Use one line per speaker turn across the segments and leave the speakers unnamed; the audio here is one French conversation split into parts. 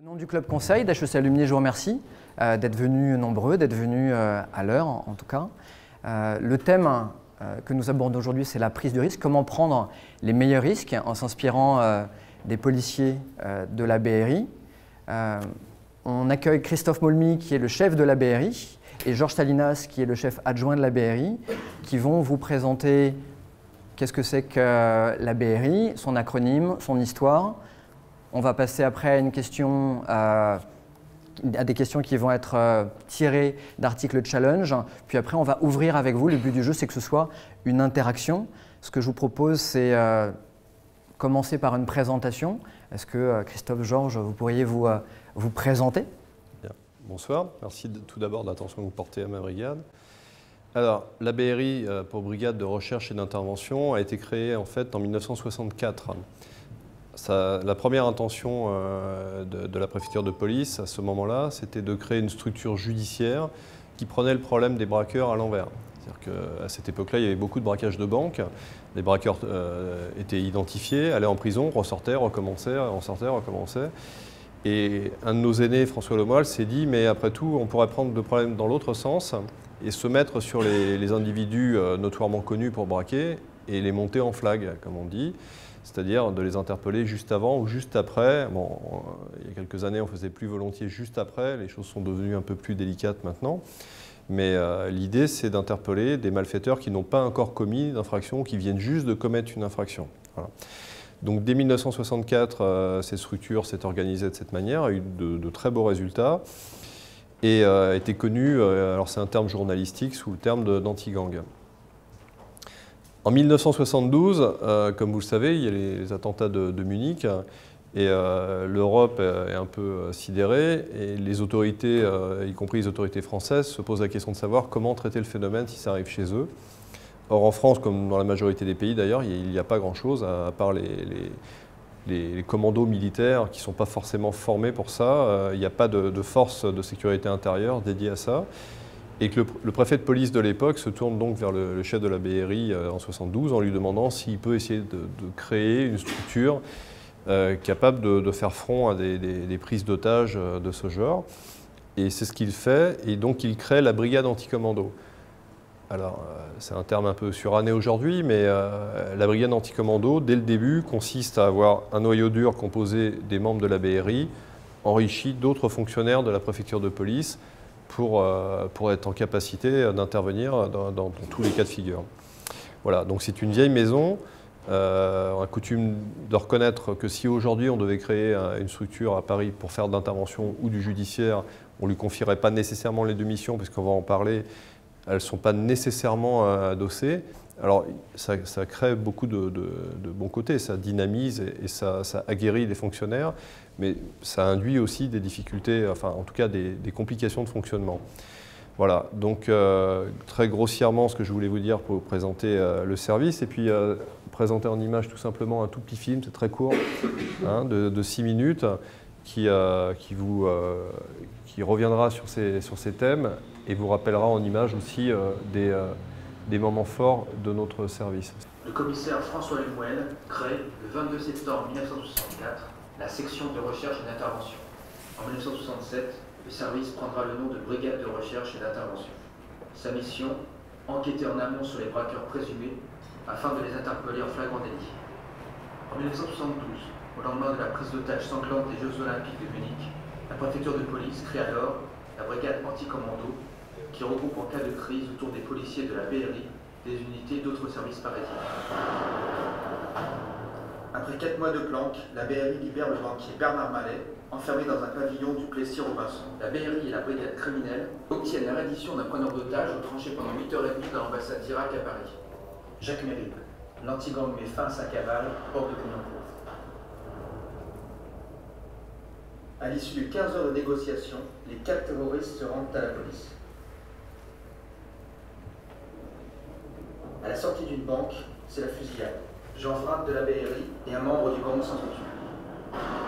Au nom du Club Conseil d'HEC Alumni, je vous remercie d'être venus nombreux, d'être venus à l'heure en tout cas. Le thème que nous abordons aujourd'hui, c'est la prise de risque. Comment prendre les meilleurs risques en s'inspirant des policiers de la BRI. On accueille Christophe Molmy, qui est le chef de la BRI, et Georges Salinas, qui est le chef adjoint de la BRI, qui vont vous présenter qu'est-ce que c'est que la BRI, son acronyme, son histoire. On va passer après à des questions qui vont être tirées d'articles challenge. Puis après, on va ouvrir avec vous. Le but du jeu, c'est que ce soit une interaction. Ce que je vous propose, c'est commencer par une présentation. Est-ce que Christophe, Georges, vous pourriez vous présenter?
Bien. Bonsoir. Merci tout d'abord de l'attention que vous portez à ma brigade. Alors, la BRI, pour Brigade de Recherche et d'Intervention, a été créée en fait en 1964. La première intention de la préfecture de police à ce moment-là, c'était de créer une structure judiciaire qui prenait le problème des braqueurs à l'envers. C'est-à-dire qu'à cette époque-là, il y avait beaucoup de braquages de banques. Les braqueurs étaient identifiés, allaient en prison, ressortaient, recommençaient, recommençaient. Et un de nos aînés, François Lemoyle, s'est dit, mais après tout, on pourrait prendre le problème dans l'autre sens et se mettre sur les individus notoirement connus pour braquer et les monter en flag, comme on dit. C'est-à-dire de les interpeller juste avant ou juste après. Bon, il y a quelques années, on faisait plus volontiers juste après. Les choses sont devenues un peu plus délicates maintenant. Mais l'idée, c'est d'interpeller des malfaiteurs qui n'ont pas encore commis d'infraction, qui viennent juste de commettre une infraction. Voilà. Donc dès 1964, cette structure s'est organisée de cette manière, a eu de très beaux résultats et était connue, alors c'est un terme journalistique, sous le terme d'anti-gang. En 1972, comme vous le savez, il y a les attentats de Munich et l'Europe est un peu sidérée et les autorités, y compris les autorités françaises, se posent la question de savoir comment traiter le phénomène si ça arrive chez eux. Or en France, comme dans la majorité des pays d'ailleurs, il n'y a pas grand-chose à part les commandos militaires qui ne sont pas forcément formés pour ça. Il n'y a pas de force de sécurité intérieure dédiée à ça. Et que le préfet de police de l'époque se tourne donc vers le chef de la BRI en 1972 en lui demandant s'il peut essayer de créer une structure capable de faire front à des prises d'otages de ce genre. Et c'est ce qu'il fait, et donc il crée la brigade anticommando. Alors, c'est un terme un peu suranné aujourd'hui, mais la brigade anticommando, dès le début, consiste à avoir un noyau dur composé des membres de la BRI, enrichi d'autres fonctionnaires de la préfecture de police, pour être en capacité d'intervenir dans tous les cas de figure. Voilà, donc c'est une vieille maison. On a coutume de reconnaître que si aujourd'hui on devait créer une structure à Paris pour faire de l'intervention ou du judiciaire, on ne lui confierait pas nécessairement les deux missions, puisqu'on va en parler, elles ne sont pas nécessairement adossées. Alors ça crée beaucoup de bons côtés, ça dynamise et ça aguerrit les fonctionnaires, mais ça induit aussi des difficultés, enfin en tout cas des complications de fonctionnement. Voilà, donc très grossièrement ce que je voulais vous dire pour vous présenter le service, et puis présenter en image tout simplement un tout petit film, c'est très court, hein, de 6 minutes, qui reviendra sur ces thèmes et vous rappellera en image aussi des moments forts de notre service.
Le commissaire François Lemoyle crée le 22 septembre 1964 la section de recherche et d'intervention. En 1967, le service prendra le nom de Brigade de recherche et d'intervention. Sa mission, enquêter en amont sur les braqueurs présumés afin de les interpeller en flagrant délit. En 1972, au lendemain de la prise d'otage sanglante des Jeux Olympiques de Munich, la préfecture de police crée alors la Brigade anticommando qui regroupe en cas de crise autour des policiers de la BRI des unités d'autres services parisiens. Après 4 mois de planque, la BRI libère le banquier Bernard Mallet, enfermé dans un pavillon du Plessis-Robinson. La BRI et la brigade criminelle obtiennent la reddition d'un preneur d'otages retranché pendant 8h30 dans l'ambassade d'Irak à Paris. Jacques Mérib, l'anti-gang met fin à sa cavale, hors de Clignancourt. À l'issue de 15 heures de négociation, les 4 terroristes se rendent à la police. À la sortie d'une banque, c'est la fusillade. Jean Frappe de la BRI et un membre du gang s'entretuent.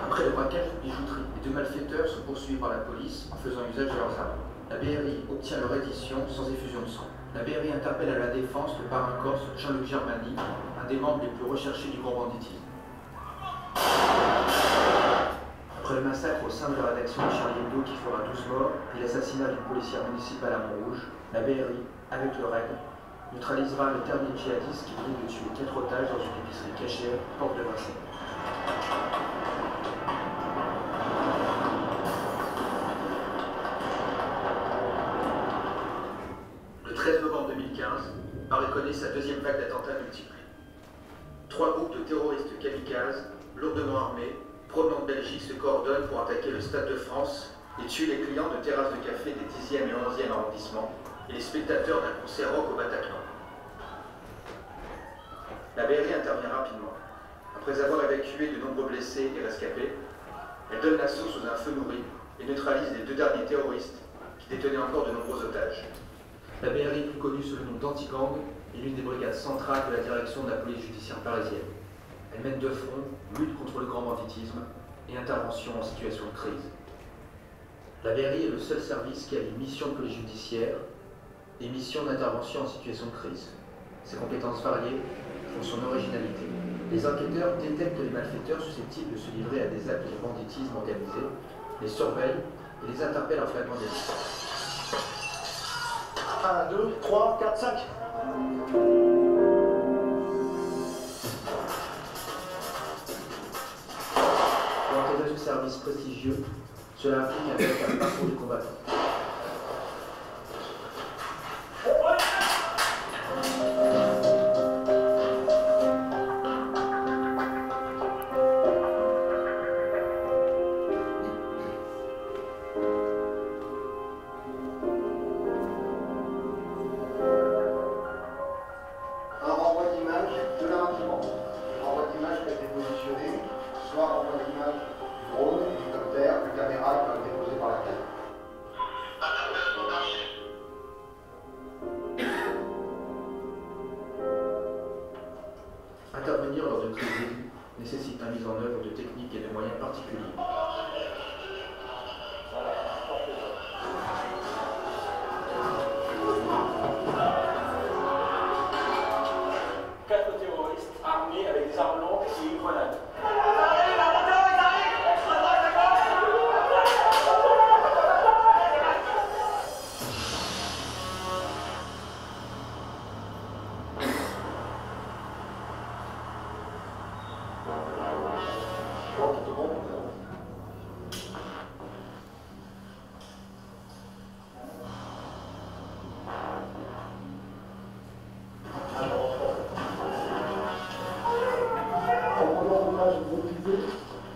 Après le braquage de bijouterie, les 2 malfaiteurs sont poursuivis par la police en faisant usage de leurs armes. La BRI obtient leur reddition sans effusion de sang. La BRI interpelle à la défense le parrain corse Jean-Luc Germany, un des membres les plus recherchés du grand banditisme. Après Entre le massacre au sein de la rédaction de Charlie Hebdo qui fera 12 morts et l'assassinat d'une policière municipale à Montrouge, la BRI, avec le RAID, neutralisera le dernier djihadiste qui venait de tuer 4 otages dans une épicerie cachère, porte de Vincennes. Le 13 novembre 2015, Paris connaît sa deuxième vague d'attentats multiples. 3 groupes de terroristes kamikazes, lourdement armés, provenant de Belgique, se coordonnent pour attaquer le Stade de France et tuer les clients de terrasses de café des 10e et 11e arrondissements et les spectateurs d'un concert rock au Bataclan. La BRI intervient rapidement. Après avoir évacué de nombreux blessés et rescapés, elle donne l'assaut sous un feu nourri et neutralise les 2 derniers terroristes qui détenaient encore de nombreux otages. La BRI, plus connue sous le nom d'Antigang, est l'une des brigades centrales de la direction de la police judiciaire parisienne. Elle mène de front lutte contre le grand banditisme et intervention en situation de crise. La BRI est le seul service qui allie mission de police judiciaire et mission d'intervention en situation de crise. Ses compétences variées font son originalité. Les enquêteurs détectent les malfaiteurs susceptibles de se livrer à des actes de banditisme organisé, les surveillent et les interpellent en flagrant délit.
1, 2, 3, 4, 5.
Pour intégrer ce service prestigieux, cela implique un véritable parcours du combattant.
Un renvoi d'image de l'arrangement. Renvoi d'image qui a été positionné, soit renvoi d'image du drone, du hélicoptère, de caméra qui a été posée par la tête.
Intervenir lors d'une crise aiguë nécessite la mise en œuvre de techniques et de moyens particuliers.
Quatre terroristes armés avec des armes longues et une grenade.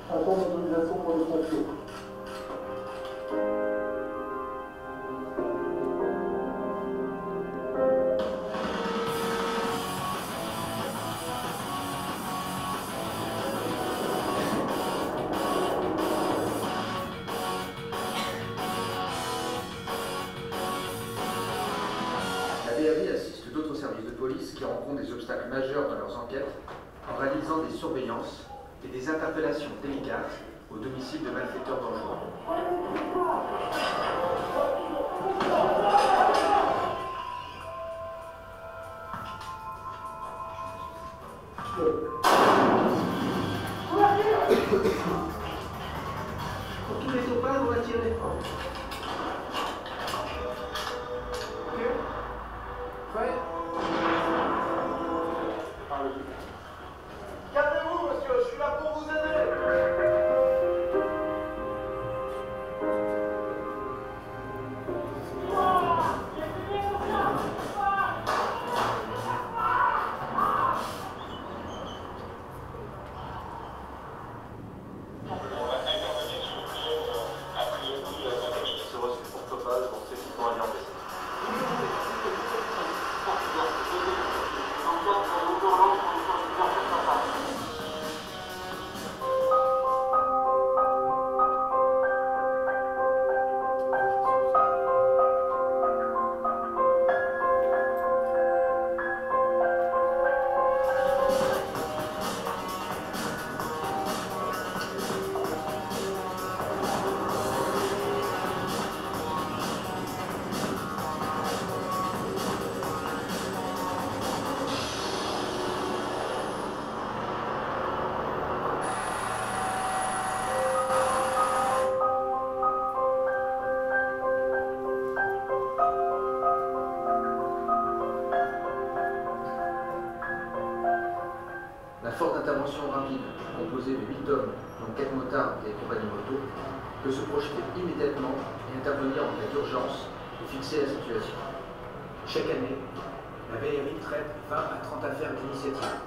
Attends l'autorisation pour les pompiers.
La BRI assiste d'autres services de police qui rencontrent des obstacles majeurs dans leurs enquêtes en réalisant des surveillances et des interpellations délicates au domicile de malfaiteurs dangereux. Pour tous les topages, on va tirer. Ok. Prêt?
Calmez-vous, monsieur, je suis là pour vous aider.
d'intervention rapide, composée de 8 hommes, dont 4 motards et compagnies moto, peut se projeter immédiatement et intervenir en cas d'urgence et fixer la situation. Chaque année, la BRI traite 20 à 30 affaires d'initiative.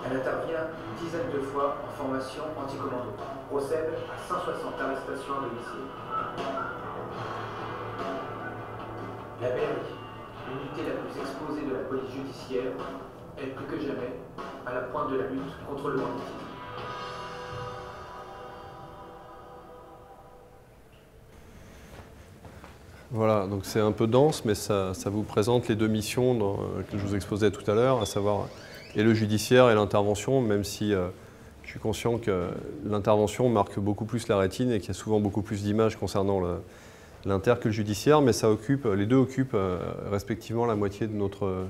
Elle intervient une dizaine de fois en formation anti-commando, procède à 160 arrestations à domicile. La BRI, l'unité la plus exposée de la police judiciaire, est plus que jamais à la pointe de la lutte contre le banditisme.
Voilà, donc c'est un peu dense, mais ça vous présente les deux missions que je vous exposais tout à l'heure, à savoir et le judiciaire et l'intervention, même si je suis conscient que l'intervention marque beaucoup plus la rétine et qu'il y a souvent beaucoup plus d'images concernant l'inter que le judiciaire, mais les deux occupent respectivement la moitié de notre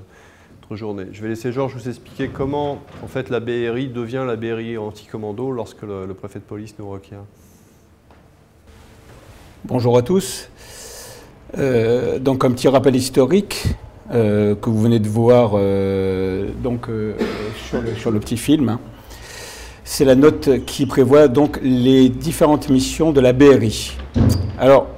journée. Je vais laisser Georges vous expliquer comment en fait, la BRI devient la BRI anti-commando lorsque le préfet de police nous requiert.
Bonjour à tous. Donc un petit rappel historique que vous venez de voir sur le petit film. Hein. C'est la note qui prévoit donc les différentes missions de la BRI. Alors,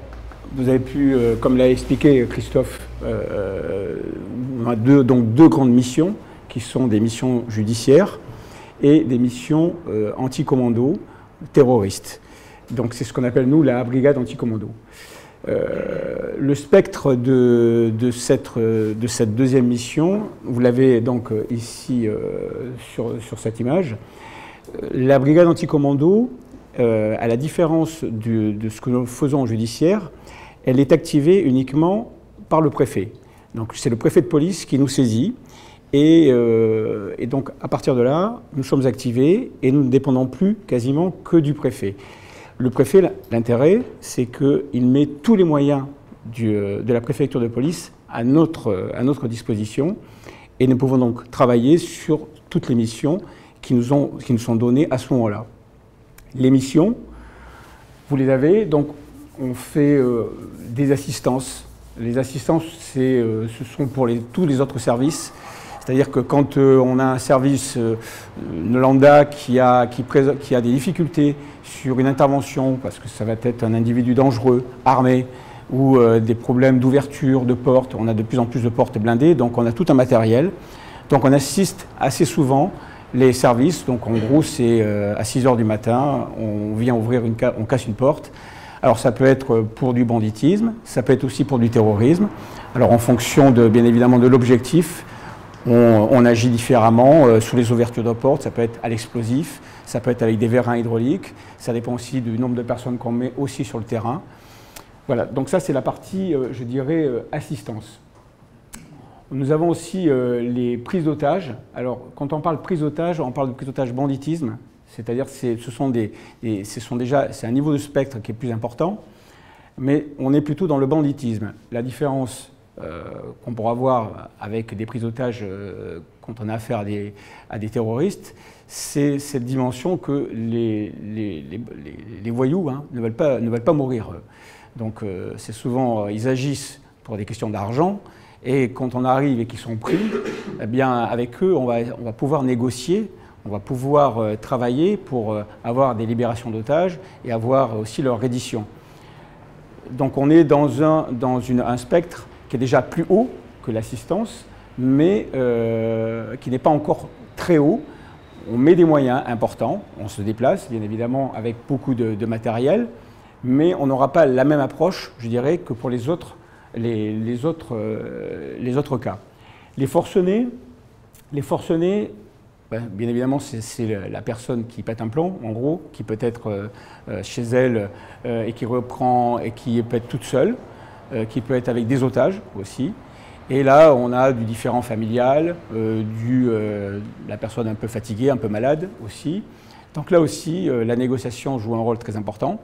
vous avez pu, comme l'a expliqué Christophe, on a deux grandes missions qui sont des missions judiciaires et des missions anti-commando terroristes. Donc c'est ce qu'on appelle nous la brigade anti-commando. Le spectre de cette deuxième mission, vous l'avez donc ici sur cette image. La brigade anti-commando, à la différence de ce que nous faisons en judiciaire, elle est activée uniquement par le préfet. Donc c'est le préfet de police qui nous saisit et donc à partir de là, nous sommes activés et nous ne dépendons plus quasiment que du préfet. Le préfet, l'intérêt, c'est qu'il met tous les moyens de la préfecture de police à notre disposition et nous pouvons donc travailler sur toutes les missions qui nous sont données à ce moment-là. Les missions, vous les avez, donc on fait des assistances. Les assistances, ce sont pour tous les autres services. C'est-à-dire que quand on a un service lambda qui a des difficultés sur une intervention, parce que ça va être un individu dangereux, armé, ou des problèmes d'ouverture de portes, on a de plus en plus de portes blindées, donc on a tout un matériel. Donc on assiste assez souvent les services, donc en gros c'est à 6 h du matin, on vient on casse une porte. Alors ça peut être pour du banditisme, ça peut être aussi pour du terrorisme. Alors en fonction bien évidemment de l'objectif, on agit différemment sur les ouvertures de portes, ça peut être à l'explosif, ça peut être avec des vérins hydrauliques, ça dépend aussi du nombre de personnes qu'on met aussi sur le terrain. Voilà, donc ça c'est la partie, je dirais, assistance. Nous avons aussi les prises d'otages. Alors quand on parle prise d'otages, on parle de prise d'otages banditisme, c'est-à-dire c'est un niveau de spectre qui est plus important, mais on est plutôt dans le banditisme. La différence qu'on pourra voir avec des prises d'otages quand on a affaire à des terroristes, c'est cette dimension que les voyous ne veulent pas mourir. Donc c'est souvent, ils agissent pour des questions d'argent, et quand on arrive et qu'ils sont pris, eh bien avec eux on va pouvoir négocier, on va pouvoir travailler pour avoir des libérations d'otages et avoir aussi leur reddition. Donc on est dans un spectre qui est déjà plus haut que l'assistance, mais qui n'est pas encore très haut. On met des moyens importants, on se déplace bien évidemment avec beaucoup de matériel, mais on n'aura pas la même approche, je dirais, que pour les autres cas. Les forcenés, bien évidemment, c'est la personne qui pète un plomb, en gros, qui peut être chez elle et qui reprend et qui peut être toute seule, qui peut être avec des otages aussi. Et là, on a du différend familial, la personne un peu fatiguée, un peu malade aussi. Donc là aussi, la négociation joue un rôle très important.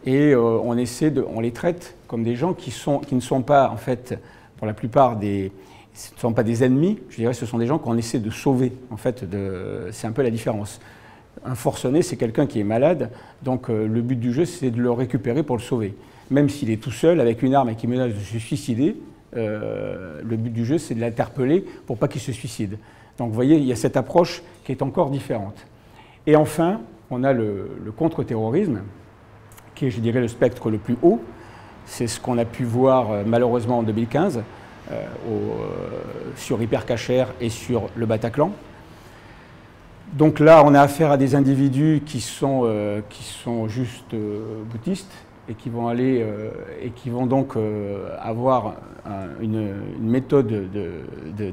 Et on les traite comme des gens qui ne sont pas, en fait, pour la plupart, ce ne sont pas des ennemis, je dirais, ce sont des gens qu'on essaie de sauver. En fait, c'est un peu la différence. Un forcené, c'est quelqu'un qui est malade, donc le but du jeu, c'est de le récupérer pour le sauver. Même s'il est tout seul, avec une arme et qui menace de se suicider, le but du jeu, c'est de l'interpeller pour pas qu'il se suicide. Donc vous voyez, il y a cette approche qui est encore différente. Et enfin, on a le contre-terrorisme, qui est, je dirais, le spectre le plus haut. C'est ce qu'on a pu voir malheureusement en 2015 sur Hypercacher et sur le Bataclan. Donc là, on a affaire à des individus qui sont juste boutistes et qui vont aller et qui vont donc avoir une méthode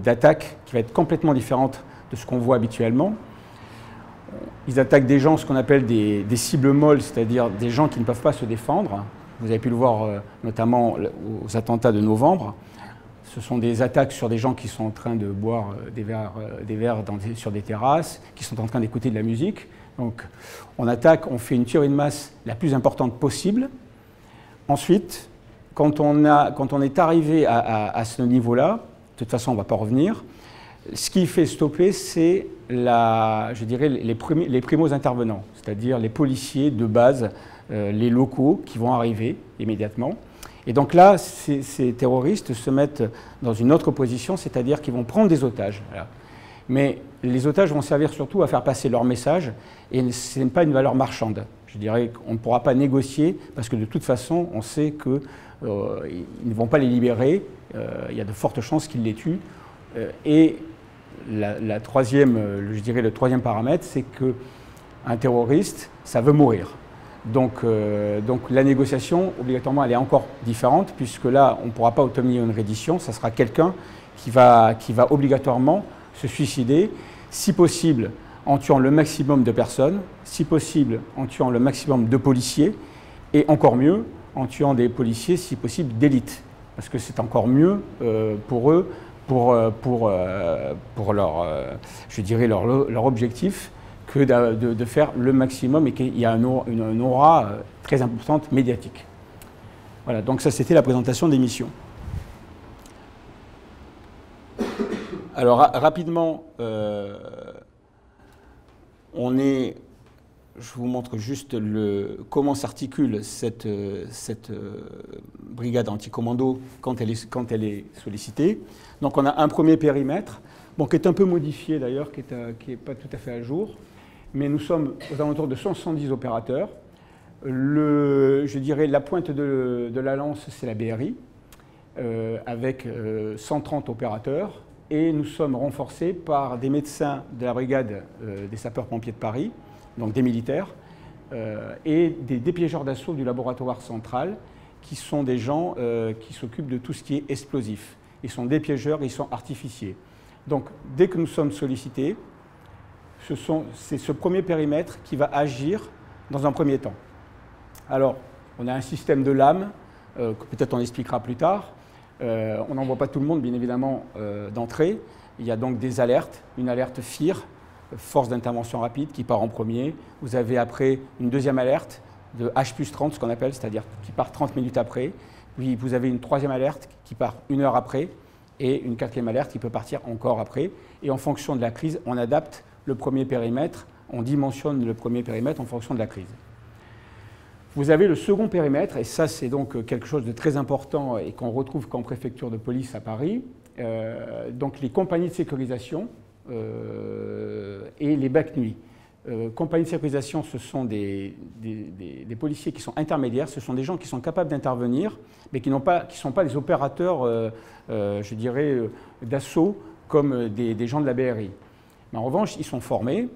d'attaque qui va être complètement différente de ce qu'on voit habituellement. Ils attaquent des gens, ce qu'on appelle des cibles molles, c'est-à-dire des gens qui ne peuvent pas se défendre. Vous avez pu le voir notamment aux attentats de novembre. Ce sont des attaques sur des gens qui sont en train de boire des verres sur des terrasses, qui sont en train d'écouter de la musique. Donc on attaque, on fait une tuerie de masse la plus importante possible. Ensuite, quand on est arrivé à ce niveau-là, de toute façon on ne va pas revenir, ce qui fait stopper, c'est je dirais, les primos intervenants, c'est-à-dire les policiers de base, les locaux qui vont arriver immédiatement. Et donc là, ces terroristes se mettent dans une autre position, c'est-à-dire qu'ils vont prendre des otages. Voilà. Mais les otages vont servir surtout à faire passer leur message, et ce n'est pas une valeur marchande. Je dirais qu'on ne pourra pas négocier, parce que de toute façon, on sait qu'ils ne vont pas les libérer, il y a de fortes chances qu'ils les tuent. Et le troisième paramètre, c'est qu'un terroriste, ça veut mourir. Donc la négociation, obligatoirement, elle est encore différente, puisque là, on ne pourra pas obtenir une reddition, ça sera quelqu'un qui va obligatoirement se suicider, si possible en tuant le maximum de personnes, si possible en tuant le maximum de policiers, et encore mieux, en tuant des policiers, si possible, d'élite, parce que c'est encore mieux pour eux, pour leur objectif, que de faire le maximum et qu'il y a une aura très importante médiatique. Voilà, donc ça c'était la présentation des missions. Alors rapidement, je vous montre juste comment s'articule cette brigade anticommando quand elle est sollicitée. Donc on a un premier périmètre, bon, qui est un peu modifié d'ailleurs, qui n'est pas tout à fait à jour, mais nous sommes aux alentours de 170 opérateurs. Je dirais la pointe de la lance, c'est la BRI, avec 130 opérateurs, et nous sommes renforcés par des médecins de la brigade des sapeurs-pompiers de Paris, donc des militaires, et des dépiégeurs d'assaut du laboratoire central, qui sont des gens qui s'occupent de tout ce qui est explosif. Ils sont dépiégeurs, ils sont artificiers. Donc dès que nous sommes sollicités, c'est ce premier périmètre qui va agir dans un premier temps. Alors, on a un système de lames, que peut-être on expliquera plus tard. On n'envoie pas tout le monde, bien évidemment, d'entrée. Il y a donc des alertes, une alerte FIR, force d'intervention rapide, qui part en premier. Vous avez après une deuxième alerte de H+30, ce qu'on appelle, c'est-à-dire qui part 30 minutes après. Puis vous avez une troisième alerte qui part 1 heure après, et une quatrième alerte qui peut partir encore après. Et en fonction de la crise, on adapte le premier périmètre, on dimensionne le premier périmètre en fonction de la crise. Vous avez le second périmètre, et ça c'est donc quelque chose de très important et qu'on retrouve qu'en préfecture de police à Paris, donc les compagnies de sécurisation et les BAC nuit. Compagnies de sécurisation, ce sont des policiers qui sont intermédiaires, ce sont des gens qui sont capables d'intervenir, mais qui ne sont pas des opérateurs, je dirais, d'assaut comme des gens de la BRI. Mais en revanche, ils sont formés,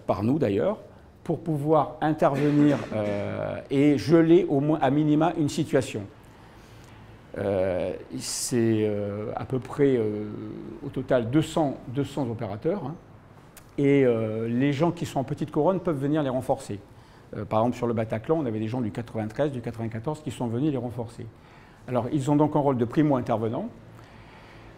par nous d'ailleurs, pour pouvoir intervenir et geler au moins à minima une situation. C'est à peu près au total 200 opérateurs, hein, et les gens qui sont en petite couronne peuvent venir les renforcer. Par exemple, sur le Bataclan, on avait des gens du 93, du 94 qui sont venus les renforcer. Alors, ils ont donc un rôle de primo-intervenant.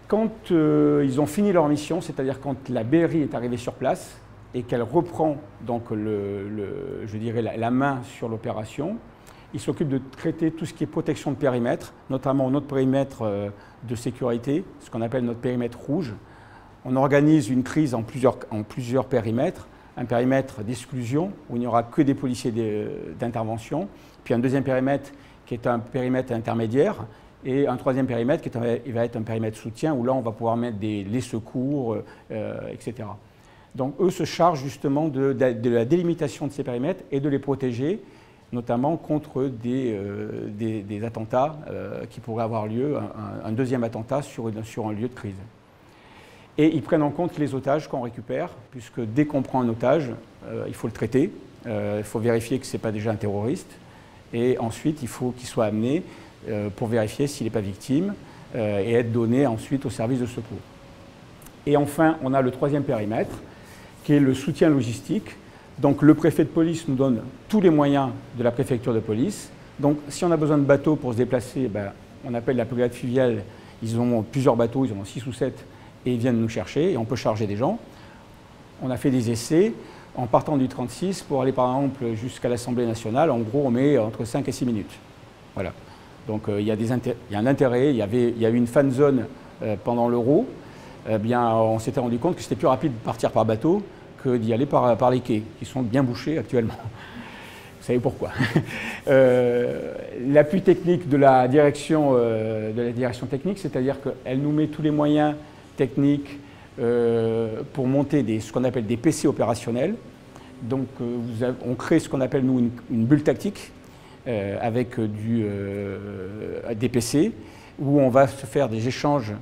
Quand ils ont fini leur mission, c'est-à-dire quand la BRI est arrivée sur place et qu'elle reprend donc je dirais la main sur l'opération, ils s'occupent de traiter tout ce qui est protection de périmètre, notamment notre périmètre de sécurité, ce qu'on appelle notre périmètre rouge. On organise une crise en plusieurs périmètres, un périmètre d'exclusion où il n'y aura que des policiers d'intervention, puis un deuxième périmètre qui est un périmètre intermédiaire, et un troisième périmètre qui va être un périmètre soutien, où là on va pouvoir mettre les secours, etc. Donc eux se chargent justement de la délimitation de ces périmètres et de les protéger, notamment contre des attentats qui pourraient avoir lieu, un deuxième attentat sur un lieu de crise. Et ils prennent en compte les otages qu'on récupère, puisque dès qu'on prend un otage, il faut le traiter, il faut vérifier que ce n'est pas déjà un terroriste, et ensuite il faut qu'il soit amené pour vérifier s'il n'est pas victime, et être donné ensuite au service de secours. Et enfin, on a le troisième périmètre, qui est le soutien logistique. Donc le préfet de police nous donne tous les moyens de la préfecture de police. Donc si on a besoin de bateaux pour se déplacer, on appelle la brigade fluviale, ils ont plusieurs bateaux, ils en ont 6 ou 7, et ils viennent nous chercher, et on peut charger des gens. On a fait des essais, en partant du 36, pour aller par exemple jusqu'à l'Assemblée nationale, en gros on met entre 5 et 6 minutes. Voilà. Donc il y a un intérêt, il y a eu une fan zone pendant l'Euro, on s'était rendu compte que c'était plus rapide de partir par bateau que d'y aller par les quais, qui sont bien bouchés actuellement. Vous savez pourquoi. L'appui technique de la direction technique, c'est-à-dire qu'elle nous met tous les moyens techniques pour monter ce qu'on appelle des PC opérationnels. Donc on crée ce qu'on appelle nous une bulle tactique avec des PC où on va se faire des échanges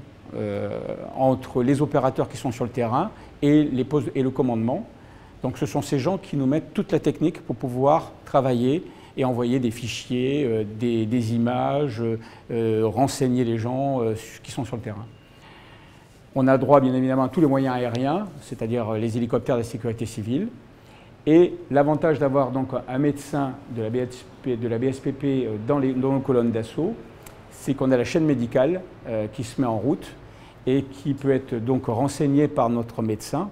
entre les opérateurs qui sont sur le terrain et le commandement. Donc ce sont ces gens qui nous mettent toute la technique pour pouvoir travailler et envoyer des fichiers, des images, renseigner les gens qui sont sur le terrain. On a droit bien évidemment à tous les moyens aériens, c'est-à-dire les hélicoptères de la sécurité civile. Et l'avantage d'avoir donc un médecin de la BSPP dans nos colonnes d'assaut, c'est qu'on a la chaîne médicale qui se met en route et qui peut être donc renseignée par notre médecin.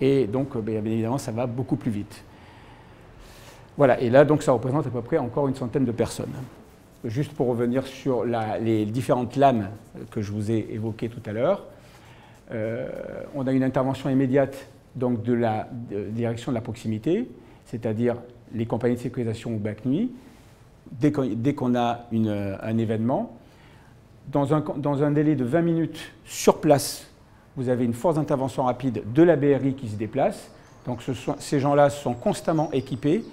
Et donc, bien évidemment, ça va beaucoup plus vite. Voilà, et là, donc, ça représente à peu près encore une centaine de personnes. Juste pour revenir sur les différentes lames que je vous ai évoquées tout à l'heure, on a une intervention immédiate donc, de la direction de la proximité, c'est-à-dire les compagnies de sécurisation au bac nuit, dès qu'on a un événement. Dans un délai de 20 minutes sur place, vous avez une force d'intervention rapide de la BRI qui se déplace. Donc ces gens-là sont constamment équipés,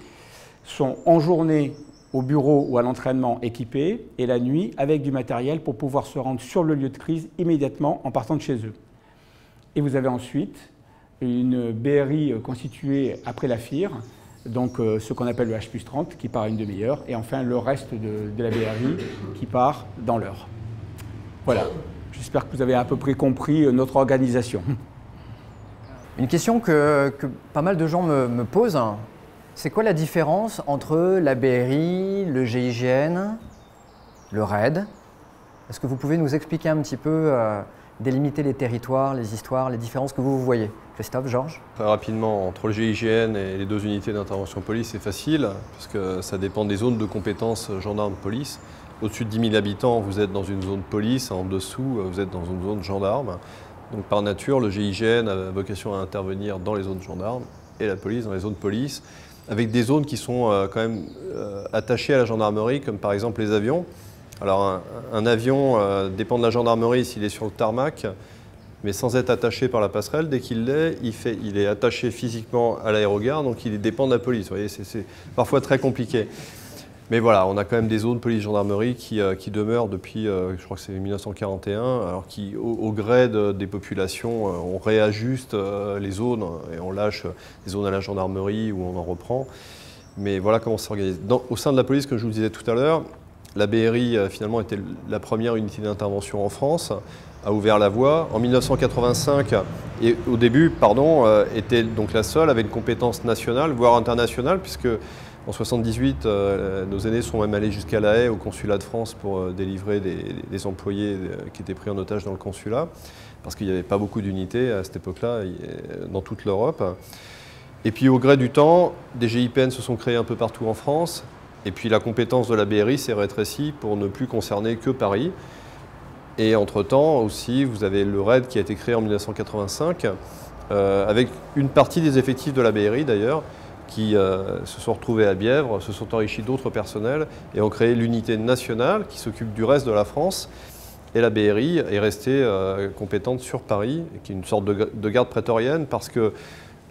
sont en journée au bureau ou à l'entraînement équipés, et la nuit avec du matériel pour pouvoir se rendre sur le lieu de crise immédiatement en partant de chez eux. Et vous avez ensuite une BRI constituée après la FIR, donc ce qu'on appelle le H+30 qui part à une demi-heure, et enfin le reste de la BRI qui part dans l'heure. Voilà, j'espère que vous avez à peu près compris notre organisation.
Une question que pas mal de gens me posent, c'est quoi la différence entre la BRI, le GIGN, le RAID? Est-ce que vous pouvez nous expliquer un petit peu, délimiter les territoires, les histoires, les différences que vous voyez? Christophe, Georges?
Très rapidement, entre le GIGN et les 2 unités d'intervention police, c'est facile, parce que ça dépend des zones de compétences gendarmes-police. Au-dessus de 10 000 habitants, vous êtes dans une zone police, en dessous, vous êtes dans une zone gendarme. Donc par nature, le GIGN a vocation à intervenir dans les zones gendarmes et la police dans les zones police, avec des zones qui sont quand même attachées à la gendarmerie, comme par exemple les avions. Alors un avion dépend de la gendarmerie s'il est sur le tarmac, mais sans être attaché par la passerelle. Dès qu'il l'est, il est attaché physiquement à l'aérogare, donc il dépend de la police. Vous voyez, c'est parfois très compliqué. Mais voilà, on a quand même des zones police-gendarmerie qui demeurent depuis, je crois que c'est 1941, alors qui, au gré des populations, on réajuste les zones et on lâche des zones à la gendarmerie où on en reprend. Mais voilà comment ça s'organise. Au sein de la police, comme je vous le disais tout à l'heure, la BRI finalement était la première unité d'intervention en France, a ouvert la voie. En 1985, et au début, était donc la seule, avait une compétence nationale, voire internationale, puisque en 1978, nos aînés sont même allés jusqu'à La Haye, au consulat de France, pour délivrer des employés qui étaient pris en otage dans le consulat, parce qu'il n'y avait pas beaucoup d'unités à cette époque-là dans toute l'Europe. Et puis au gré du temps, des GIPN se sont créés un peu partout en France, et puis la compétence de la BRI s'est rétrécie pour ne plus concerner que Paris. Et entre-temps aussi, vous avez le RAID qui a été créé en 1985, avec une partie des effectifs de la BRI d'ailleurs, qui se sont retrouvés à Bièvre, se sont enrichis d'autres personnels et ont créé l'unité nationale qui s'occupe du reste de la France. Et la BRI est restée compétente sur Paris, qui est une sorte de garde prétorienne, parce que,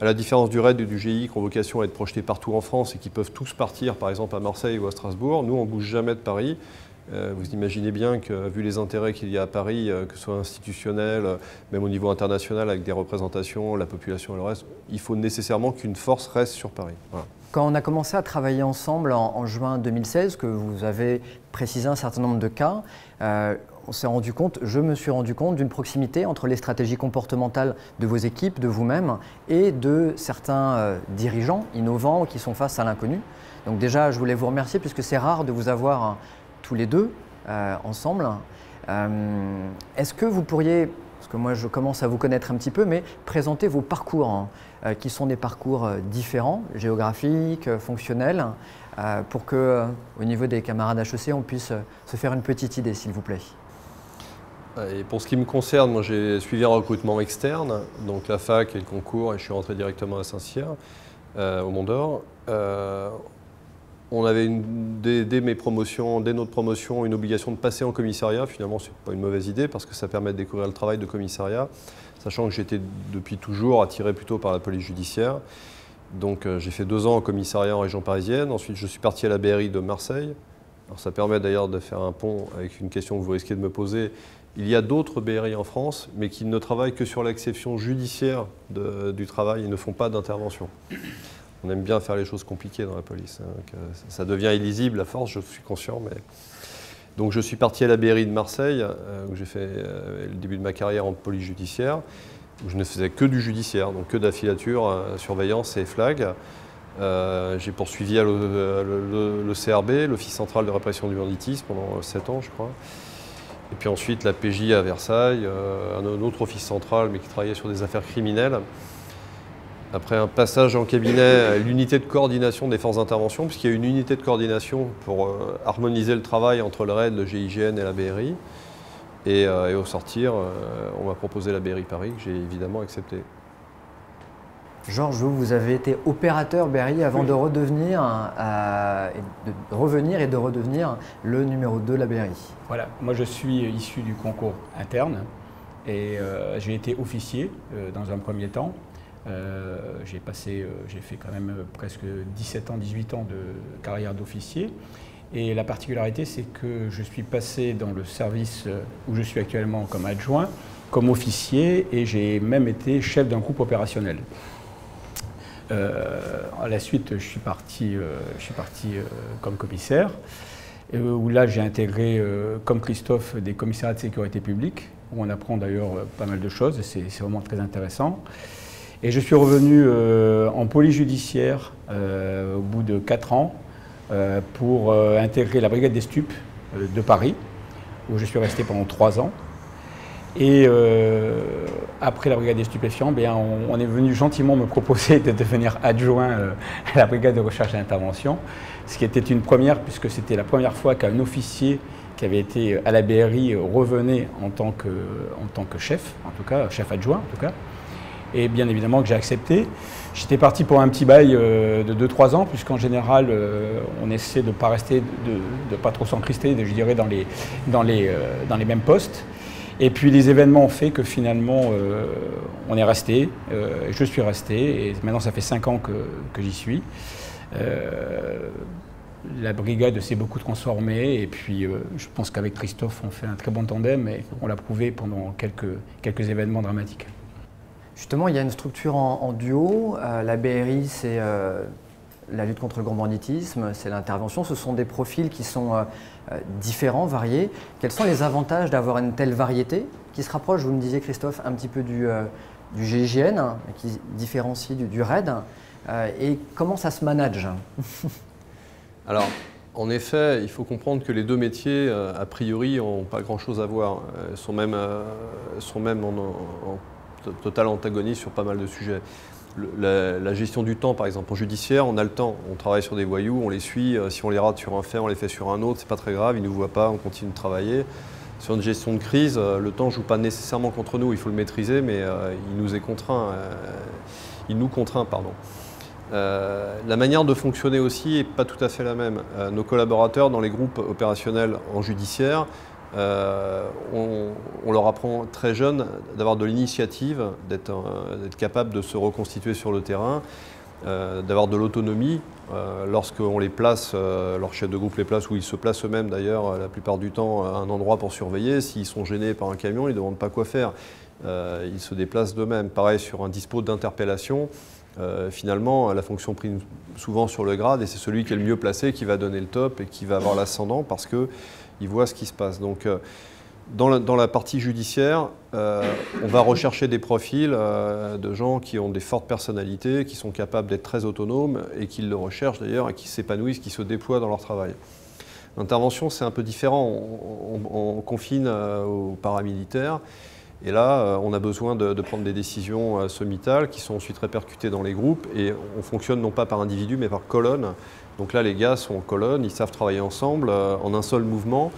à la différence du RAID et du GI, qui ont vocation à être projetés partout en France et qui peuvent tous partir, par exemple à Marseille ou à Strasbourg, nous, on ne bouge jamais de Paris. Vous imaginez bien que, vu les intérêts qu'il y a à Paris, que ce soit institutionnel, même au niveau international, avec des représentations, la population et le reste, il faut nécessairement qu'une force reste sur Paris. Voilà.
Quand on a commencé à travailler ensemble en juin 2016, que vous avez précisé un certain nombre de cas, on s'est rendu compte, je me suis rendu compte d'une proximité entre les stratégies comportementales de vos équipes, de vous-même, et de certains dirigeants innovants qui sont face à l'inconnu. Donc déjà, je voulais vous remercier puisque c'est rare de vous avoir tous les deux ensemble. Est-ce que vous pourriez, parce que moi je commence à vous connaître un petit peu, mais présenter vos parcours, qui sont des parcours différents, géographiques, fonctionnels, pour que, au niveau des camarades HEC, on puisse se faire une petite idée, s'il vous plaît.
Et pour ce qui me concerne, moi j'ai suivi un recrutement externe, donc la fac et le concours, et je suis rentré directement à Saint-Cyr, au Mont d'Or. On avait dès notre promotion une obligation de passer en commissariat. Finalement, ce n'est pas une mauvaise idée parce que ça permet de découvrir le travail de commissariat, sachant que j'étais depuis toujours attiré plutôt par la police judiciaire. Donc j'ai fait 2 ans en commissariat en région parisienne. Ensuite, je suis parti à la BRI de Marseille. Alors, ça permet d'ailleurs de faire un pont avec une question que vous risquez de me poser. Il y a d'autres BRI en France, mais qui ne travaillent que sur l'exception judiciaire du travail et ne font pas d'intervention. On aime bien faire les choses compliquées dans la police. Hein, ça devient illisible à force, je suis conscient. Mais... Donc je suis parti à la BRI de Marseille, où j'ai fait le début de ma carrière en police judiciaire, où je ne faisais que du judiciaire, donc que de la filature, surveillance et flag. J'ai poursuivi le CRB, l'Office central de répression du banditisme, pendant 7 ans, je crois. Et puis ensuite la PJ à Versailles, un autre office central, mais qui travaillait sur des affaires criminelles. Après un passage en cabinet à l'unité de coordination des forces d'intervention, puisqu'il y a une unité de coordination pour harmoniser le travail entre le RAID, le GIGN et la BRI. Et au sortir, on m'a proposé la BRI Paris, que j'ai évidemment accepté.
Georges, vous avez été opérateur BRI avant de revenir et de redevenir le numéro 2 de la BRI.
Voilà, moi je suis issu du concours interne et j'ai été officier dans un premier temps. J'ai fait quand même presque 17 ans, 18 ans de carrière d'officier. Et la particularité, c'est que je suis passé dans le service où je suis actuellement comme adjoint, comme officier, et j'ai même été chef d'un groupe opérationnel. À la suite, je suis parti comme commissaire, où là j'ai intégré, comme Christophe, des commissariats de sécurité publique, où on apprend d'ailleurs pas mal de choses, et c'est vraiment très intéressant. Et je suis revenu en police judiciaire au bout de 4 ans pour intégrer la brigade des stupes de Paris, où je suis resté pendant 3 ans. Et après la brigade des stupéfiants, on est venu gentiment me proposer de devenir adjoint à la brigade de recherche et d'intervention, ce qui était une première, puisque c'était la première fois qu'un officier qui avait été à la BRI revenait en tant que chef, en tout cas, chef adjoint en tout cas. Et bien évidemment que j'ai accepté. J'étais parti pour un petit bail de 2-3 ans, puisqu'en général, on essaie de ne pas rester, de ne pas trop s'encryster, je dirais, dans les mêmes postes. Et puis les événements ont fait que finalement, on est resté, je suis resté, et maintenant ça fait 5 ans que j'y suis. La brigade s'est beaucoup transformée, et puis je pense qu'avec Christophe, on fait un très bon tandem, et on l'a prouvé pendant quelques événements dramatiques.
Justement, il y a une structure en duo. La BRI, c'est la lutte contre le grand banditisme, c'est l'intervention. Ce sont des profils qui sont différents, variés. Quels sont les avantages d'avoir une telle variété qui se rapproche, vous me disiez Christophe, un petit peu du GIGN, qui différencie du RAID, et comment ça se manage?
Alors, en effet, il faut comprendre que les deux métiers, a priori, n'ont pas grand-chose à voir. Ils sont même en total antagoniste sur pas mal de sujets. La gestion du temps, par exemple, en judiciaire, on a le temps. On travaille sur des voyous, on les suit. Si on les rate sur un fait, on les fait sur un autre. C'est pas très grave, ils ne nous voient pas, on continue de travailler. Sur une gestion de crise, le temps ne joue pas nécessairement contre nous. Il faut le maîtriser, mais il nous est contraint. Il nous contraint, pardon. La manière de fonctionner aussi n'est pas tout à fait la même. Nos collaborateurs dans les groupes opérationnels en judiciaire, on leur apprend très jeunes d'avoir de l'initiative, d'être capable de se reconstituer sur le terrain, d'avoir de l'autonomie. Lorsqu'on les place, leur chef de groupe les place, où ils se placent eux-mêmes d'ailleurs la plupart du temps à un endroit pour surveiller, s'ils sont gênés par un camion, ils ne demandent pas quoi faire. Ils se déplacent d'eux-mêmes. Pareil sur un dispo d'interpellation. Finalement, la fonction prime souvent sur le grade et c'est celui qui est le mieux placé qui va donner le top et qui va avoir l'ascendant parce qu'il voit ce qui se passe. Donc, dans la partie judiciaire, on va rechercher des profils de gens qui ont des fortes personnalités, qui sont capables d'être très autonomes et qui le recherchent d'ailleurs et qui s'épanouissent, qui se déploient dans leur travail. L'intervention, c'est un peu différent. On confine aux paramilitaires. Et là, on a besoin de prendre des décisions sommitales qui sont ensuite répercutées dans les groupes et on fonctionne non pas par individu mais par colonne. Donc là, les gars sont en colonne, ils savent travailler ensemble en un seul mouvement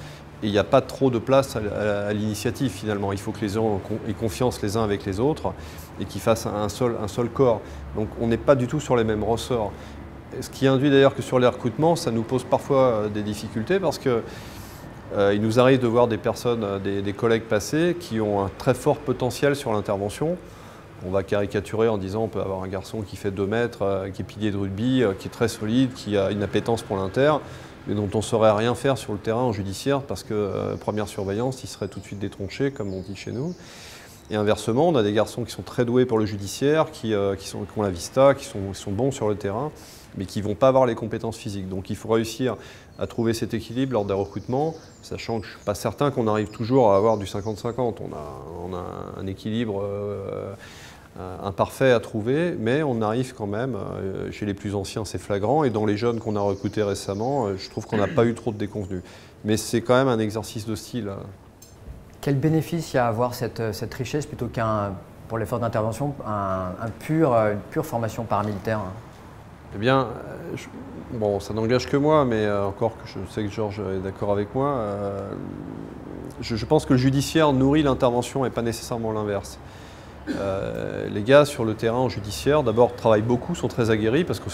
et il n'y a pas trop de place à l'initiative finalement. Il faut que les gens aient confiance les uns avec les autres et qu'ils fassent un seul corps. Donc on n'est pas du tout sur les mêmes ressorts. Ce qui induit d'ailleurs que sur les recrutements, ça nous pose parfois des difficultés parce que il nous arrive de voir des personnes, des collègues passés qui ont un très fort potentiel sur l'intervention. On va caricaturer en disant on peut avoir un garçon qui fait 2 mètres, qui est pilier de rugby, qui est très solide, qui a une appétence pour l'inter, mais dont on ne saurait rien faire sur le terrain en judiciaire parce que première surveillance, il serait tout de suite détronché, comme on dit chez nous. Et inversement, on a des garçons qui sont très doués pour le judiciaire, qui ont la vista, qui sont bons sur le terrain, mais qui ne vont pas avoir les compétences physiques. Donc il faut réussir à trouver cet équilibre lors des recrutements, sachant que je ne suis pas certain qu'on arrive toujours à avoir du 50-50. On a un équilibre imparfait à trouver, mais on arrive quand même. Chez les plus anciens, c'est flagrant, et dans les jeunes qu'on a recrutés récemment, je trouve qu'on n'a pas eu trop de déconvenus. Mais c'est quand même un exercice de style.
Quel bénéfice il y a à avoir cette richesse plutôt qu'un, pour l'effort d'intervention, une pure formation paramilitaire?
Eh bien, bon, ça n'engage que moi, mais encore que je sais que Georges est d'accord avec moi, je pense que le judiciaire nourrit l'intervention et pas nécessairement l'inverse. Les gars sur le terrain en judiciaire, d'abord travaillent beaucoup, sont très aguerris parce que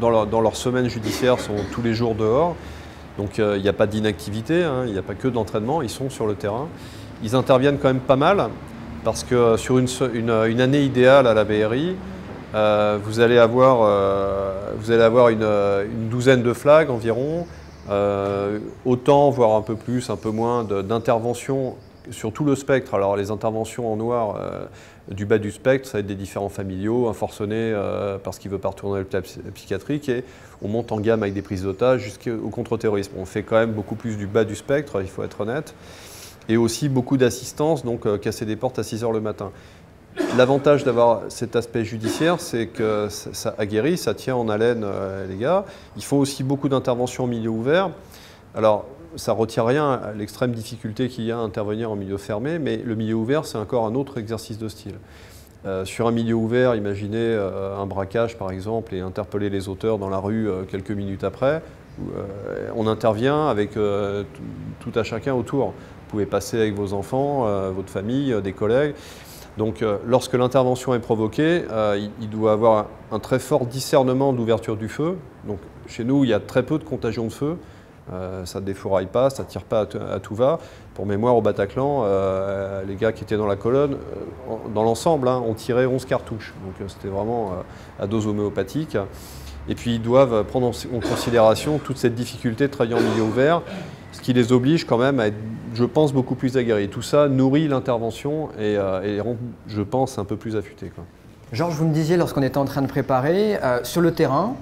dans leur semaine judiciaire, sont tous les jours dehors. Donc il n'y a pas d'inactivité, hein, il n'y a pas que de l'entraînement, ils sont sur le terrain. Ils interviennent quand même pas mal parce que sur une année idéale à la BRI, vous allez avoir une douzaine de flags environ, autant, voire un peu plus, un peu moins d'interventions sur tout le spectre. Alors les interventions en noir du bas du spectre, ça va être des différents familiaux, un forcené parce qu'il ne veut pas retourner à l'hôpital psychiatrique, et on monte en gamme avec des prises d'otages jusqu'au contre-terrorisme. On fait quand même beaucoup plus du bas du spectre, il faut être honnête, et aussi beaucoup d'assistance, donc casser des portes à 6 h le matin. L'avantage d'avoir cet aspect judiciaire, c'est que ça aguerrit, ça tient en haleine les gars. Ils font aussi beaucoup d'interventions en milieu ouvert. Alors, ça ne retire rien à l'extrême difficulté qu'il y a à intervenir en milieu fermé, mais le milieu ouvert, c'est encore un autre exercice de style. Sur un milieu ouvert, imaginez un braquage par exemple et interpeller les auteurs dans la rue quelques minutes après. On intervient avec tout à chacun autour. Vous pouvez passer avec vos enfants, votre famille, des collègues. Donc lorsque l'intervention est provoquée, il doit avoir un très fort discernement d'ouverture du feu. Donc chez nous, il y a très peu de contagion de feu. Ça ne défouraille pas, ça ne tire pas à tout va. Pour mémoire, au Bataclan, les gars qui étaient dans la colonne, dans l'ensemble, hein, ont tiré 11 cartouches. Donc c'était vraiment à dose homéopathique. Et puis ils doivent prendre en considération toute cette difficulté de travailler en milieu ouvert, ce qui les oblige quand même à être, je pense, beaucoup plus aguerris. Tout ça nourrit l'intervention et les rend, je pense, un peu plus affûtés, quoi.
Georges, vous me disiez lorsqu'on était en train de préparer, sur le terrain,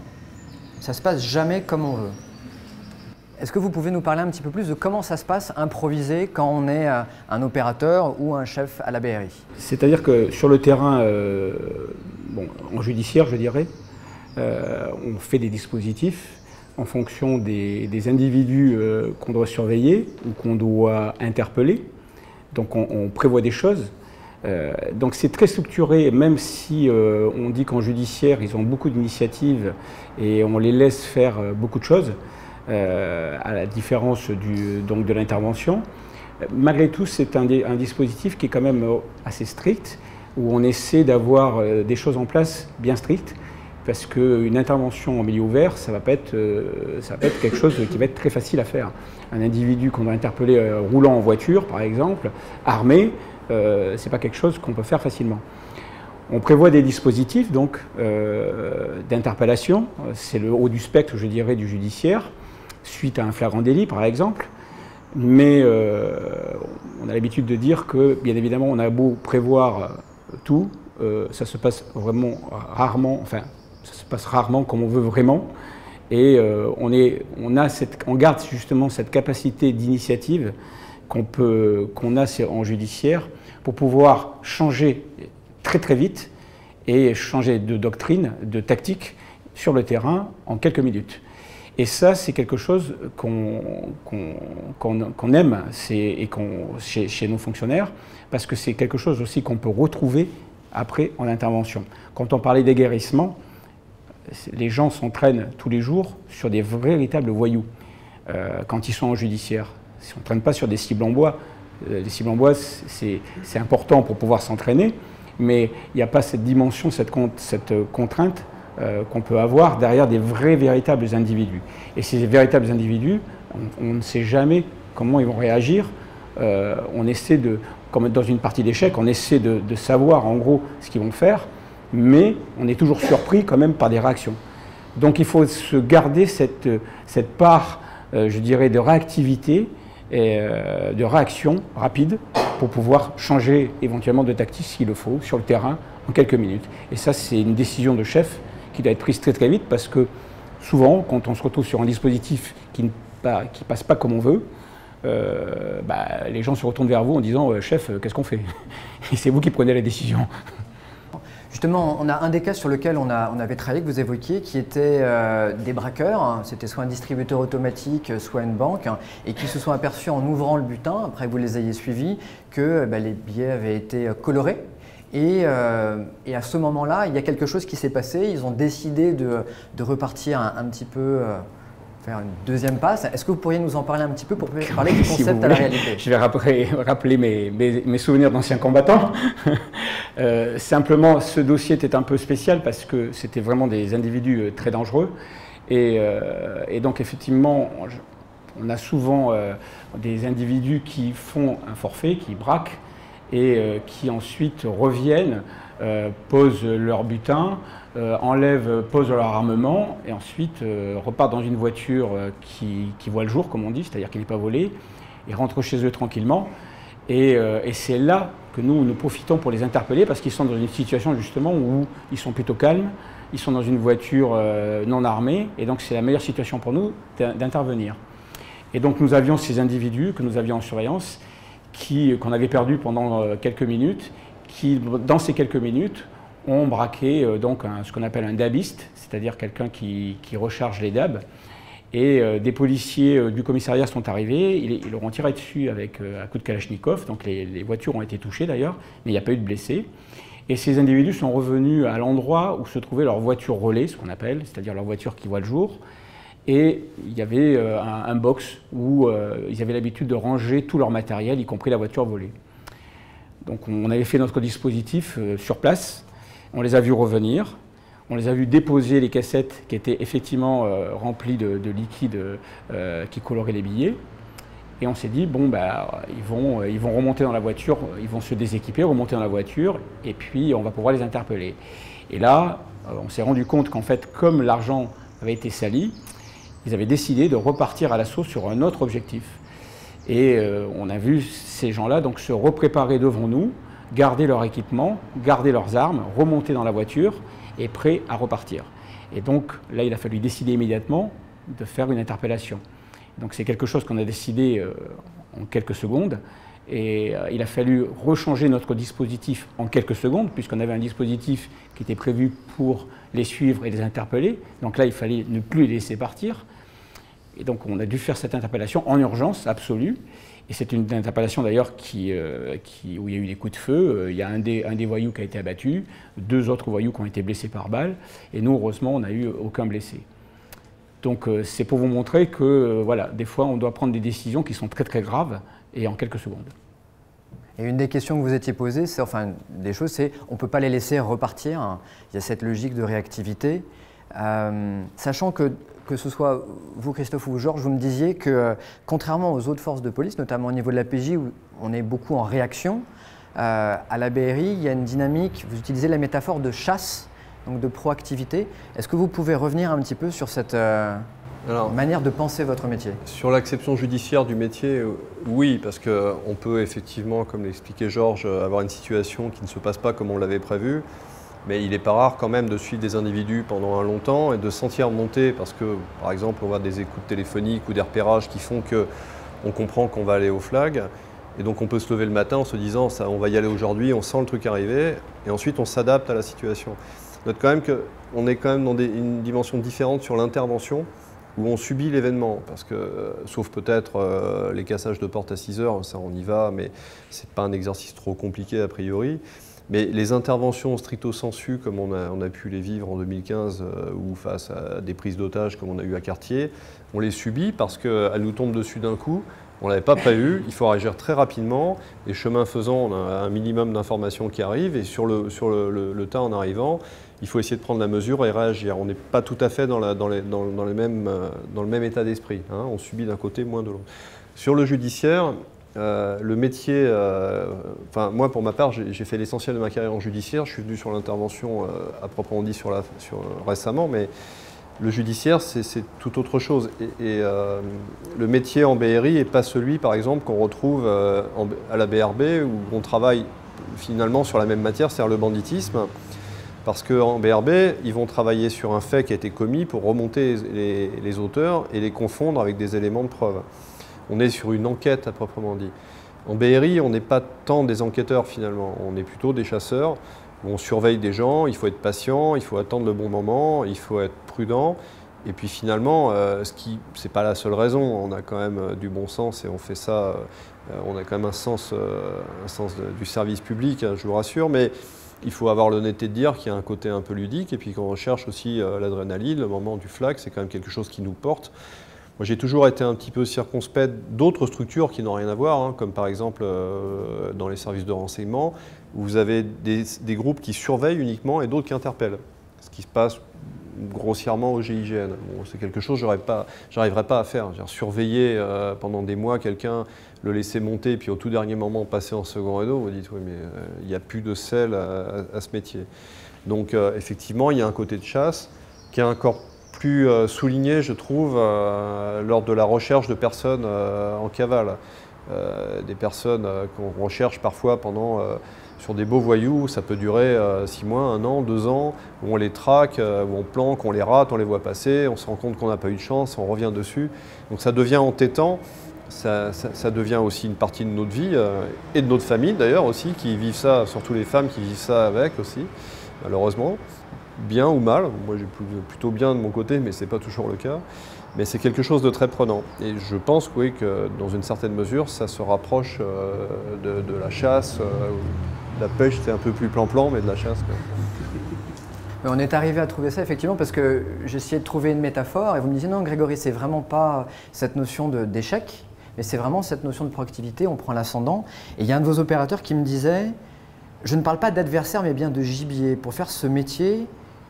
ça ne se passe jamais comme on veut. Est-ce que vous pouvez nous parler un petit peu plus de comment ça se passe improvisé quand on est un opérateur ou un chef à la BRI? C'est-à-dire
que sur le terrain, en judiciaire, je dirais, on fait des dispositifs en fonction des individus qu'on doit surveiller ou qu'on doit interpeller. Donc on prévoit des choses. Donc c'est très structuré, même si on dit qu'en judiciaire, ils ont beaucoup d'initiatives et on les laisse faire beaucoup de choses. À la différence de l'intervention. Malgré tout, c'est un dispositif qui est quand même assez strict, où on essaie d'avoir des choses en place bien strictes, parce qu'une intervention en milieu ouvert, ça va pas être quelque chose qui va être très facile à faire. Un individu qu'on va interpeller roulant en voiture, par exemple, armé, c'est pas quelque chose qu'on peut faire facilement. On prévoit des dispositifs donc d'interpellation, c'est le haut du spectre, je dirais, du judiciaire, suite à un flagrant délit, par exemple. Mais on a l'habitude de dire que, bien évidemment, on a beau prévoir tout, ça se passe vraiment rarement, enfin, ça se passe rarement comme on veut vraiment. Et on garde justement cette capacité d'initiative qu'on a en judiciaire pour pouvoir changer très très vite et changer de doctrine, de tactique sur le terrain en quelques minutes. Et ça, c'est quelque chose qu'on aime chez nos fonctionnaires, parce que c'est quelque chose aussi qu'on peut retrouver après en intervention. Quand on parlait d'aguerrissement, les gens s'entraînent tous les jours sur des véritables voyous quand ils sont en judiciaire. Ils ne s'entraînent pas sur des cibles en bois. Les cibles en bois, c'est important pour pouvoir s'entraîner, mais il n'y a pas cette dimension, cette contrainte qu'on peut avoir derrière des véritables individus. Et ces véritables individus, on ne sait jamais comment ils vont réagir. On essaie comme dans une partie d'échecs, on essaie de savoir en gros ce qu'ils vont faire, mais on est toujours surpris quand même par des réactions. Donc il faut se garder cette part, je dirais, de réactivité et de réaction rapide pour pouvoir changer éventuellement de tactique s'il le faut sur le terrain en quelques minutes. Et ça, c'est une décision de chef qui doit être prise très très vite, parce que souvent, quand on se retrouve sur un dispositif qui ne passe pas comme on veut, les gens se retournent vers vous en disant chef, qu'est-ce qu'on fait? Et c'est vous qui prenez la décision.
Justement, on a un des cas sur lequel on avait travaillé, que vous évoquiez, qui était des braqueurs. Hein. C'était soit un distributeur automatique, soit une banque, hein, et qui se sont aperçus en ouvrant le butin, après que vous les ayez suivis, que les billets avaient été colorés. Et à ce moment-là, il y a quelque chose qui s'est passé. Ils ont décidé de repartir un petit peu, faire une deuxième passe. Est-ce que vous pourriez nous en parler un petit peu pour parler du concept à la réalité?
Je vais rappeler mes souvenirs d'anciens combattants. Simplement, ce dossier était un peu spécial parce que c'était vraiment des individus très dangereux. Et donc, effectivement, on a souvent des individus qui font un forfait, qui braquent, et qui ensuite reviennent, posent leur butin, posent leur armement, et ensuite repartent dans une voiture qui voit le jour, comme on dit, c'est-à-dire qui n'est pas volée, et rentrent chez eux tranquillement. Et c'est là que nous profitons pour les interpeller, parce qu'ils sont dans une situation justement où ils sont plutôt calmes, ils sont dans une voiture non armée, et donc c'est la meilleure situation pour nous d'intervenir. Et donc nous avions ces individus que nous avions en surveillance, qu'on avait perdu pendant quelques minutes, qui, dans ces quelques minutes, ont braqué ce qu'on appelle un dabiste, c'est-à-dire quelqu'un qui recharge les dabs. Et des policiers du commissariat sont arrivés, ils leur ont tiré dessus avec un coup de kalachnikov, donc les voitures ont été touchées d'ailleurs, mais il n'y a pas eu de blessés. Et ces individus sont revenus à l'endroit où se trouvait leur voiture relais, ce qu'on appelle, c'est-à-dire leur voiture qui voit le jour. Et il y avait un box où ils avaient l'habitude de ranger tout leur matériel, y compris la voiture volée. Donc on avait fait notre dispositif sur place, on les a vus revenir, on les a vus déposer les cassettes qui étaient effectivement remplies de liquide qui colorait les billets. Et on s'est dit, bon, ils vont remonter dans la voiture, ils vont se déséquiper, remonter dans la voiture, et puis on va pouvoir les interpeller. Et là, on s'est rendu compte qu'en fait, comme l'argent avait été sali, ils avaient décidé de repartir à l'assaut sur un autre objectif. Et on a vu ces gens-là donc se repréparer devant nous, garder leur équipement, garder leurs armes, remonter dans la voiture et prêts à repartir. Et donc là, il a fallu décider immédiatement de faire une interpellation. Donc c'est quelque chose qu'on a décidé en quelques secondes. Et il a fallu rechanger notre dispositif en quelques secondes, puisqu'on avait un dispositif qui était prévu pour les suivre et les interpeller. Donc là, il fallait ne plus les laisser partir. Et donc on a dû faire cette interpellation en urgence absolue. Et c'est une interpellation d'ailleurs où il y a eu des coups de feu. Il y a un des voyous qui a été abattu, 2 autres voyous qui ont été blessés par balle. Et nous, heureusement, on n'a eu aucun blessé. Donc c'est pour vous montrer que voilà, des fois, on doit prendre des décisions qui sont très très graves et en quelques secondes.
Et une des questions que vous étiez posées, enfin des choses, c'est on ne peut pas les laisser repartir. Hein. Il y a cette logique de réactivité. Sachant que ce soit vous, Christophe, ou Georges, vous me disiez que contrairement aux autres forces de police, notamment au niveau de la PJ, où on est beaucoup en réaction, à la BRI, il y a une dynamique, vous utilisez la métaphore de chasse, donc de proactivité. Est-ce que vous pouvez revenir un petit peu sur cette manière de penser votre métier?
Sur l'acception judiciaire du métier, oui, parce qu'on peut effectivement, comme l'expliquait Georges, avoir une situation qui ne se passe pas comme on l'avait prévu, mais il n'est pas rare quand même de suivre des individus pendant un long temps et de sentir monter, parce que, par exemple, on voit des écoutes téléphoniques ou des repérages qui font qu'on comprend qu'on va aller au flag, et donc on peut se lever le matin en se disant ça, on va y aller aujourd'hui, on sent le truc arriver, et ensuite on s'adapte à la situation. Note quand même qu'on est quand même dans une dimension différente sur l'intervention, où on subit l'événement, parce que, sauf peut-être les cassages de porte à 6 heures, ça on y va, mais ce n'est pas un exercice trop compliqué a priori. Mais les interventions stricto sensu, comme on a pu les vivre en 2015, ou face à des prises d'otages comme on a eu à Cartier, on les subit parce qu'elles nous tombent dessus d'un coup, on ne l'avait pas prévu, il faut réagir très rapidement, et chemin faisant, on a un minimum d'informations qui arrivent, et sur le tas en arrivant, il faut essayer de prendre la mesure et réagir. On n'est pas tout à fait dans le même état d'esprit, hein. On subit d'un côté moins de l'autre. Sur le judiciaire, le métier, moi pour ma part, j'ai fait l'essentiel de ma carrière en judiciaire, je suis venu sur l'intervention à proprement dit récemment, mais le judiciaire c'est tout autre chose. Et le métier en BRI n'est pas celui par exemple qu'on retrouve à la BRB où on travaille finalement sur la même matière, c'est-à-dire le banditisme. Parce qu'en BRB, ils vont travailler sur un fait qui a été commis pour remonter les auteurs et les confondre avec des éléments de preuve. On est sur une enquête à proprement dit. En BRI, on n'est pas tant des enquêteurs finalement, on est plutôt des chasseurs, où on surveille des gens, il faut être patient, il faut attendre le bon moment, il faut être prudent. Et puis finalement, c'est pas la seule raison, on a quand même du bon sens et on fait ça, on a quand même un sens du service public, hein, je vous rassure, mais il faut avoir l'honnêteté de dire qu'il y a un côté un peu ludique et puis qu'on recherche aussi l'adrénaline, le moment du flag, c'est quand même quelque chose qui nous porte. Moi j'ai toujours été un petit peu circonspect d'autres structures qui n'ont rien à voir, hein, comme par exemple dans les services de renseignement, où vous avez des groupes qui surveillent uniquement et d'autres qui interpellent. Ce qui se passe grossièrement au GIGN. Bon, c'est quelque chose que j'arriverais pas à faire. Surveiller pendant des mois quelqu'un, le laisser monter, puis au tout dernier moment passer en second rideau, vous dites oui mais il n'y a plus de sel à ce métier. Donc effectivement il y a un côté de chasse qui est encore plus souligné je trouve lors de la recherche de personnes en cavale. Des personnes qu'on recherche parfois sur des beaux voyous, ça peut durer 6 mois, 1 an, 2 ans, où on les traque, où on planque, on les rate, on les voit passer, on se rend compte qu'on n'a pas eu de chance, on revient dessus. Donc ça devient entêtant, ça devient aussi une partie de notre vie, et de notre famille d'ailleurs aussi, qui vivent ça, surtout les femmes qui vivent ça avec aussi, malheureusement, bien ou mal. Moi j'ai plutôt bien de mon côté, mais ce n'est pas toujours le cas. Mais c'est quelque chose de très prenant. Et je pense oui, que dans une certaine mesure, ça se rapproche de la chasse. La pêche, c'est un peu plus plan-plan, mais de la chasse.
Mais on est arrivé à trouver ça effectivement parce que j'essayais de trouver une métaphore et vous me disiez non Grégory, c'est vraiment pas cette notion d'échec, mais c'est vraiment cette notion de proactivité, on prend l'ascendant. Et il y a un de vos opérateurs qui me disait, je ne parle pas d'adversaire mais bien de gibier. Pour faire ce métier,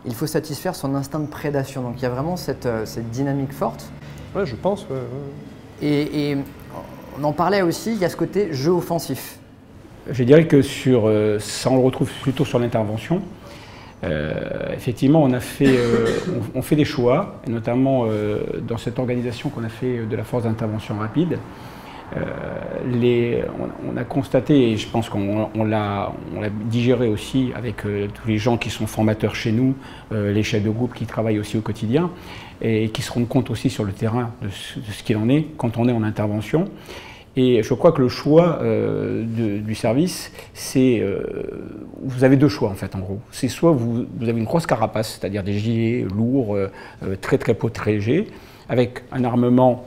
il faut satisfaire son instinct de prédation. Donc il y a vraiment cette dynamique forte.
Oui, je pense. Ouais.
Et on en parlait aussi, il y a ce côté jeu offensif.
Je dirais que ça on le retrouve plutôt sur l'intervention. Effectivement, on fait des choix, et notamment dans cette organisation qu'on a fait de la force d'intervention rapide. On a constaté, et je pense qu'on l'a digéré aussi avec tous les gens qui sont formateurs chez nous, les chefs de groupe qui travaillent aussi au quotidien, et qui se rendent compte aussi sur le terrain de ce qu'il en est quand on est en intervention. Et je crois que le choix du service, c'est... vous avez 2 choix en fait en gros. C'est soit vous avez une grosse carapace, c'est-à-dire des gilets lourds, très très protégés, avec un armement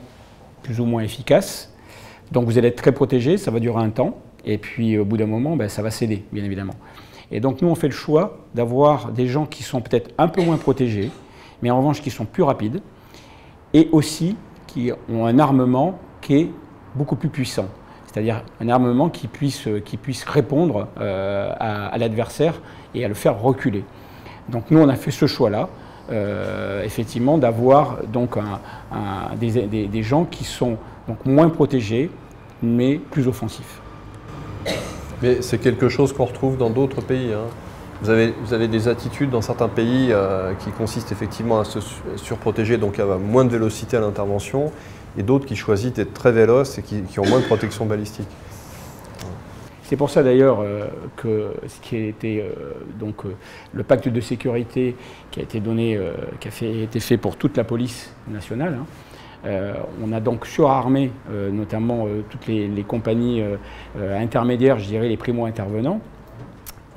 plus ou moins efficace. Donc vous allez être très protégé, ça va durer un temps, et puis au bout d'un moment, ça va céder, bien évidemment. Et donc nous, on fait le choix d'avoir des gens qui sont peut-être un peu moins protégés, mais en revanche qui sont plus rapides, et aussi qui ont un armement qui est beaucoup plus puissant. c'est-à-dire un armement qui puisse répondre à l'adversaire et à le faire reculer. Donc nous, on a fait ce choix-là, effectivement, d'avoir donc des gens qui sont donc moins protégés, mais plus offensifs.
Mais c'est quelque chose qu'on retrouve dans d'autres pays, hein. Vous avez des attitudes dans certains pays qui consistent effectivement à se surprotéger, donc à moins de vélocité à l'intervention, et d'autres qui choisissent d'être très véloces et qui ont moins de protection balistique.
C'est pour ça d'ailleurs que ce qui a été le pacte de sécurité qui a été donné, été fait pour toute la police nationale. On a donc surarmé notamment toutes les compagnies intermédiaires, je dirais les primo-intervenants.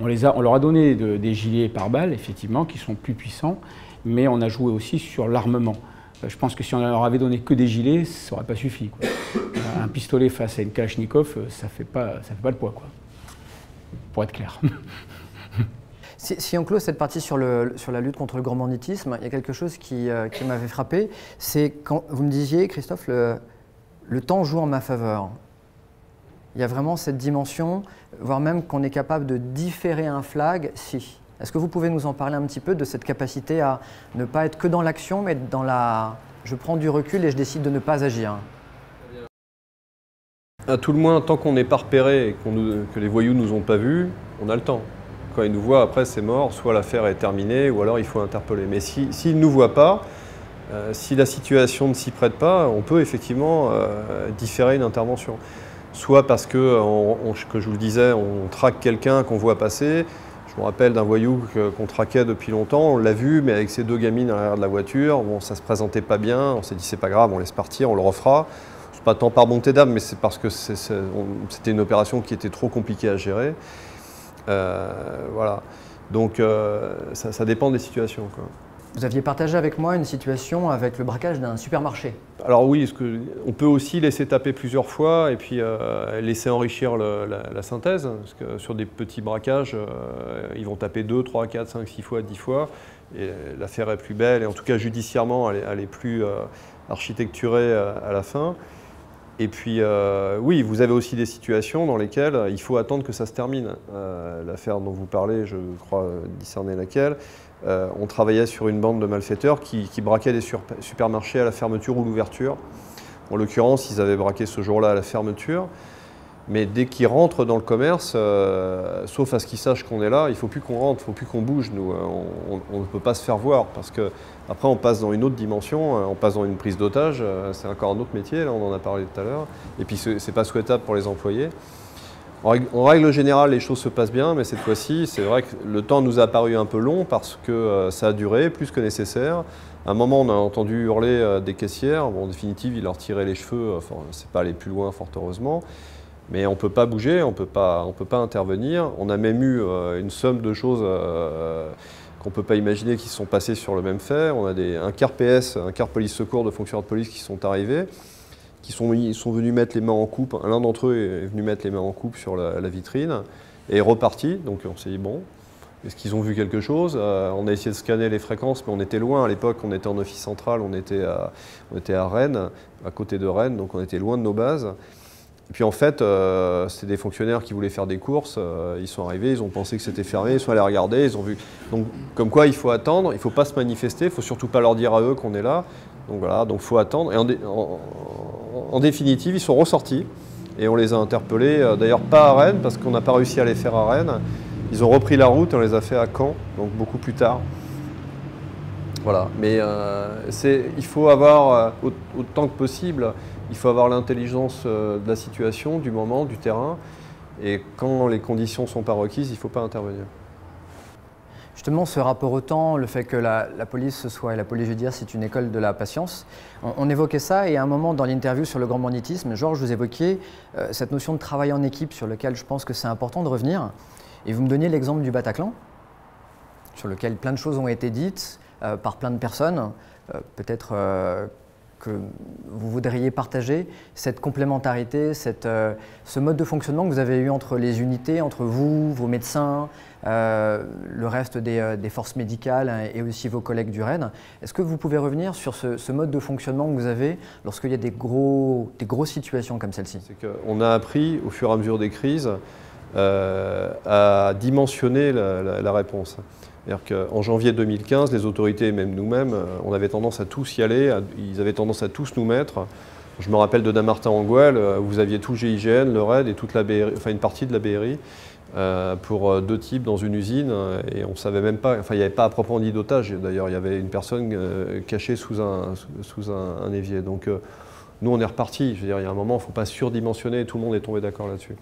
On leur a donné des gilets pare-balles, effectivement, qui sont plus puissants, mais on a joué aussi sur l'armement. Je pense que si on leur avait donné que des gilets, ça n'aurait pas suffi, quoi. Un pistolet face à une Kalachnikov, ça fait pas le poids, quoi. Pour être clair.
Si on close cette partie sur la lutte contre le grand banditisme, il y a quelque chose qui m'avait frappé, c'est quand vous me disiez, Christophe, le temps joue en ma faveur. Il y a vraiment cette dimension, voire même qu'on est capable de différer un flag, si. Est-ce que vous pouvez nous en parler un petit peu de cette capacité à ne pas être que dans l'action, mais dans je prends du recul et je décide de ne pas agir?
À tout le moins, tant qu'on n'est pas repéré et que les voyous ne nous ont pas vus, on a le temps. Quand ils nous voient, après c'est mort, soit l'affaire est terminée, ou alors il faut interpeller. Mais s'ils ne nous voient pas, si la situation ne s'y prête pas, on peut effectivement différer une intervention. Soit parce que, que je vous le disais, on traque quelqu'un qu'on voit passer. Je me rappelle d'un voyou qu'on traquait depuis longtemps, on l'a vu, mais avec ses deux gamines à l'arrière de la voiture, bon, ça ne se présentait pas bien, on s'est dit c'est pas grave, on laisse partir, on le refera. C'est pas tant par bonté d'âme, mais c'est parce que c'était une opération qui était trop compliquée à gérer. Voilà. Donc ça dépend des situations, quoi.
Vous aviez partagé avec moi une situation avec le braquage d'un supermarché.
Alors oui, on peut aussi laisser taper plusieurs fois et puis laisser enrichir la synthèse. Parce que sur des petits braquages, ils vont taper 2, 3, 4, 5, 6 fois, 10 fois. Et l'affaire est plus belle et en tout cas judiciairement, elle est plus architecturée à la fin. Et puis oui, vous avez aussi des situations dans lesquelles il faut attendre que ça se termine. L'affaire dont vous parlez, je crois discerner laquelle. On travaillait sur une bande de malfaiteurs qui braquaient des supermarchés à la fermeture ou l'ouverture. En l'occurrence, ils avaient braqué ce jour-là à la fermeture. Mais dès qu'ils rentrent dans le commerce, sauf à ce qu'ils sachent qu'on est là, il ne faut plus qu'on rentre, il ne faut plus qu'on bouge. Nous, on ne peut pas se faire voir parce qu'après on passe dans une autre dimension, on passe dans une prise d'otage. C'est encore un autre métier, là, on en a parlé tout à l'heure. Et puis ce n'est pas souhaitable pour les employés. En règle générale, les choses se passent bien, mais cette fois-ci, c'est vrai que le temps nous a paru un peu long parce que ça a duré plus que nécessaire. À un moment, on a entendu hurler des caissières. Bon, en définitive, ils leur tiraient les cheveux. Enfin, c'est pas allé plus loin, fort heureusement. Mais on ne peut pas bouger, on peut pas intervenir. On a même eu une somme de choses qu'on ne peut pas imaginer qui se sont passées sur le même fait. On a un quart PS, un quart police secours de fonctionnaires de police qui sont arrivés, qui sont venus mettre les mains en coupe. L'un d'entre eux est venu mettre les mains en coupe sur la vitrine et est reparti. Donc on s'est dit bon, est-ce qu'ils ont vu quelque chose? On a essayé de scanner les fréquences, mais on était loin. À l'époque, on était en office central, on était à Rennes, à côté de Rennes, donc on était loin de nos bases. Et puis en fait, c'était des fonctionnaires qui voulaient faire des courses, ils sont arrivés, ils ont pensé que c'était fermé, ils sont allés regarder, ils ont vu. Donc comme quoi il faut attendre, il ne faut pas se manifester, il ne faut surtout pas leur dire à eux qu'on est là. Donc voilà, donc il faut attendre. Et en définitive, ils sont ressortis et on les a interpellés, d'ailleurs pas à Rennes, parce qu'on n'a pas réussi à les faire à Rennes. Ils ont repris la route et on les a fait à Caen, donc beaucoup plus tard. Voilà, mais il faut avoir, autant que possible, il faut avoir l'intelligence de la situation, du moment, du terrain, et quand les conditions ne sont pas requises, il ne faut pas intervenir.
Justement, ce rapport au temps, le fait que la police et la police judiciaire, c'est une école de la patience, on évoquait ça et à un moment dans l'interview sur le grand banditisme, Georges, vous évoquiez cette notion de travail en équipe sur lequel je pense que c'est important de revenir. Et vous me donniez l'exemple du Bataclan, sur lequel plein de choses ont été dites par plein de personnes, peut-être que vous voudriez partager, cette complémentarité, ce mode de fonctionnement que vous avez eu entre les unités, entre vous, vos médecins, le reste des forces médicales et aussi vos collègues du RAID. Est-ce que vous pouvez revenir sur ce mode de fonctionnement que vous avez lorsqu'il y a des grosses situations comme celle-ci?
C'est qu'on a appris au fur et à mesure des crises à dimensionner la réponse. C'est-à-dire qu'en janvier 2015, les autorités, même nous-mêmes, on avait tendance à tous y aller, ils avaient tendance à tous nous mettre. Je me rappelle de Dammartin-en-Gouel, vous aviez tout le GIGN, le RAID et toute la BRI, enfin une partie de la BRI, pour 2 types dans une usine, et on ne savait même pas, enfin il n'y avait pas à proprement dit d'otage, d'ailleurs il y avait une personne cachée sous un évier. Donc nous on est reparti, je veux dire il y a un moment, il ne faut pas surdimensionner, et tout le monde est tombé d'accord là-dessus.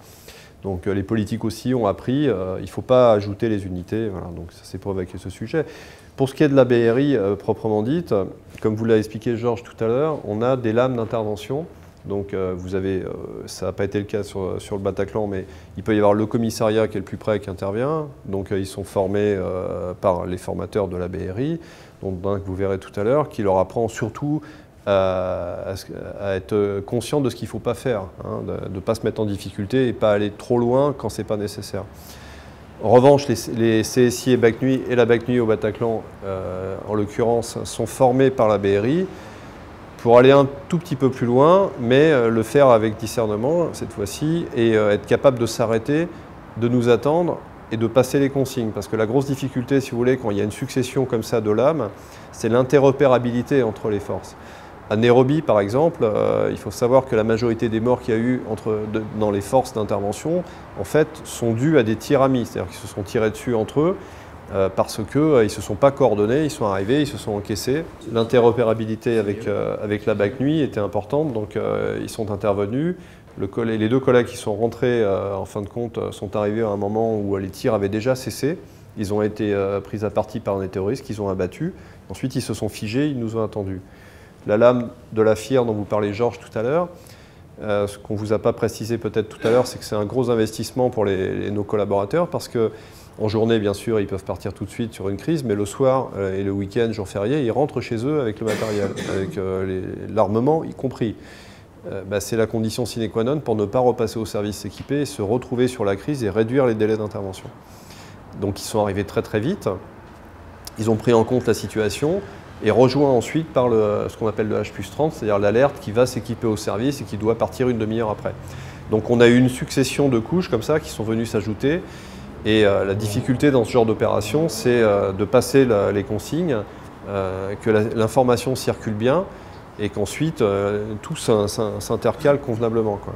Donc les politiques aussi ont appris, il ne faut pas ajouter les unités, voilà, donc ça c'est pour évacuer ce sujet. Pour ce qui est de la BRI proprement dite, comme vous l'avez expliqué Georges tout à l'heure, on a des lames d'intervention. Donc vous avez, ça n'a pas été le cas sur le Bataclan, mais il peut y avoir le commissariat qui est le plus près qui intervient. Donc ils sont formés par les formateurs de la BRI, dont un que vous verrez tout à l'heure, qui leur apprend surtout à être conscient de ce qu'il ne faut pas faire, hein, de ne pas se mettre en difficulté et pas aller trop loin quand ce n'est pas nécessaire. En revanche, les CSI et BAC Nuit et la BAC Nuit au Bataclan, en l'occurrence, sont formés par la BRI pour aller un tout petit peu plus loin, mais le faire avec discernement cette fois-ci et être capable de s'arrêter, de nous attendre et de passer les consignes. Parce que la grosse difficulté, si vous voulez, quand il y a une succession comme ça de lames, c'est l'interopérabilité entre les forces. À Nairobi, par exemple, il faut savoir que la majorité des morts qu'il y a eu dans les forces d'intervention, en fait, sont dues à des tirs amis, c'est-à-dire qu'ils se sont tirés dessus entre eux parce qu'ils ne se sont pas coordonnés, ils sont arrivés, ils se sont encaissés. L'interopérabilité avec la BAC Nuit était importante, donc ils sont intervenus. Les 2 collègues qui sont rentrés, en fin de compte, sont arrivés à un moment où les tirs avaient déjà cessé. Ils ont été pris à partie par des terroristes qu'ils ont abattus. Ensuite, ils se sont figés, ils nous ont attendus. La lame de la FIR dont vous parlez Georges tout à l'heure, ce qu'on ne vous a pas précisé peut-être tout à l'heure, c'est que c'est un gros investissement pour nos collaborateurs parce qu'en journée, bien sûr, ils peuvent partir tout de suite sur une crise, mais le soir et le week-end, jour férié, ils rentrent chez eux avec le matériel, avec l'armement y compris. C'est la condition sine qua non pour ne pas repasser au service équipé, se retrouver sur la crise et réduire les délais d'intervention. Donc ils sont arrivés très très vite, ils ont pris en compte la situation, et rejoint ensuite par ce qu'on appelle le H+30, c'est-à-dire l'alerte qui va s'équiper au service et qui doit partir une demi-heure après. Donc on a eu une succession de couches comme ça qui sont venues s'ajouter, et la difficulté dans ce genre d'opération, c'est de passer les consignes, que l'information circule bien, et qu'ensuite tout s'intercale convenablement, quoi.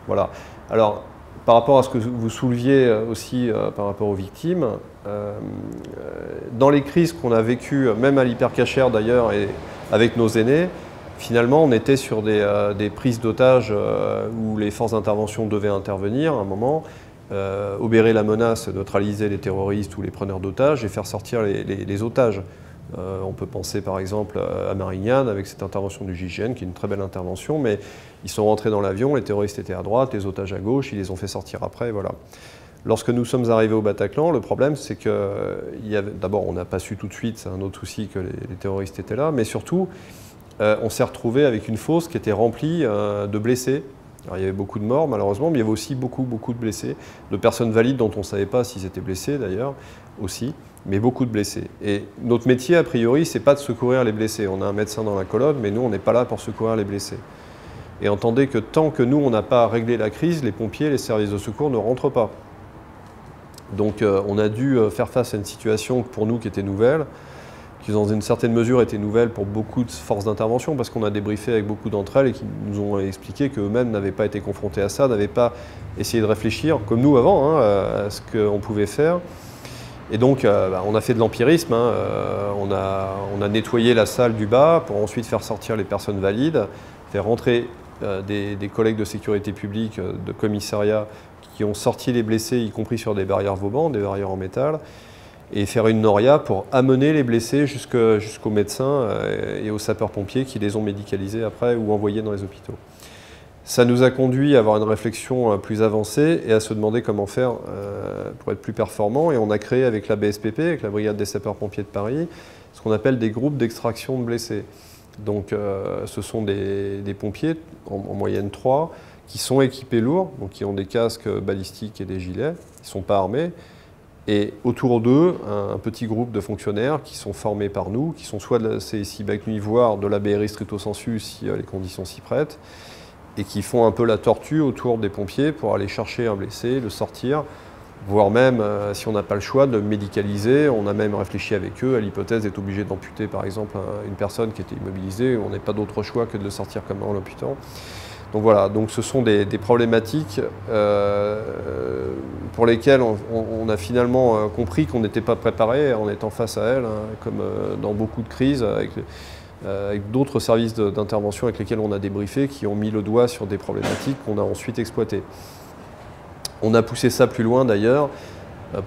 Voilà. Alors, par rapport à ce que vous souleviez aussi par rapport aux victimes, dans les crises qu'on a vécues, même à l'hypercachère d'ailleurs, et avec nos aînés, finalement on était sur des prises d'otages où les forces d'intervention devaient intervenir à un moment, obérer la menace, neutraliser les terroristes ou les preneurs d'otages et faire sortir les otages. On peut penser par exemple à Marignane avec cette intervention du GIGN qui est une très belle intervention, mais ils sont rentrés dans l'avion, les terroristes étaient à droite, les otages à gauche, ils les ont fait sortir après, voilà. Lorsque nous sommes arrivés au Bataclan, le problème c'est que, d'abord on n'a pas su tout de suite, c'est un autre souci que les terroristes étaient là, mais surtout on s'est retrouvé avec une fosse qui était remplie de blessés. Alors, il y avait beaucoup de morts malheureusement, mais il y avait aussi beaucoup de blessés, de personnes valides dont on ne savait pas s'ils étaient blessés d'ailleurs aussi, mais beaucoup de blessés. Et notre métier a priori c'est pas de secourir les blessés, on a un médecin dans la colonne, mais nous on n'est pas là pour secourir les blessés. Et entendez que tant que nous on n'a pas réglé la crise, les pompiers, les services de secours ne rentrent pas. Donc on a dû faire face à une situation pour nous qui était nouvelle, qui dans une certaine mesure était nouvelle pour beaucoup de forces d'intervention, parce qu'on a débriefé avec beaucoup d'entre elles et qui nous ont expliqué qu'eux-mêmes n'avaient pas été confrontés à ça, n'avaient pas essayé de réfléchir, comme nous avant, hein, à ce qu'on pouvait faire. Et donc on a fait de l'empirisme, hein, on a nettoyé la salle du bas pour ensuite faire sortir les personnes valides, faire rentrer des collègues de sécurité publique, de commissariat, qui ont sorti les blessés, y compris sur des barrières Vauban, des barrières en métal, et faire une noria pour amener les blessés jusqu'aux médecins et aux sapeurs-pompiers qui les ont médicalisés après ou envoyés dans les hôpitaux. Ça nous a conduit à avoir une réflexion plus avancée et à se demander comment faire pour être plus performant. Et on a créé avec la BSPP, avec la Brigade des sapeurs-pompiers de Paris, ce qu'on appelle des groupes d'extraction de blessés. Donc ce sont des pompiers, en moyenne 3, qui sont équipés lourds, donc qui ont des casques balistiques et des gilets, ils ne sont pas armés. Et autour d'eux, un petit groupe de fonctionnaires qui sont formés par nous, qui sont soit de la CSI BAC Nuit, voire de la BRI stricto sensu si les conditions s'y prêtent, et qui font un peu la tortue autour des pompiers pour aller chercher un blessé, le sortir, voire même, si on n'a pas le choix, de le médicaliser. On a même réfléchi avec eux à l'hypothèse d'être obligé d'amputer par exemple une personne qui était immobilisée. On n'a pas d'autre choix que de le sortir comme en l'amputant. Donc voilà, donc ce sont des problématiques pour lesquelles on a finalement compris qu'on n'était pas préparé en étant face à elles, hein, comme dans beaucoup de crises, avec d'autres services d'intervention avec lesquels on a débriefé, qui ont mis le doigt sur des problématiques qu'on a ensuite exploitées. On a poussé ça plus loin d'ailleurs,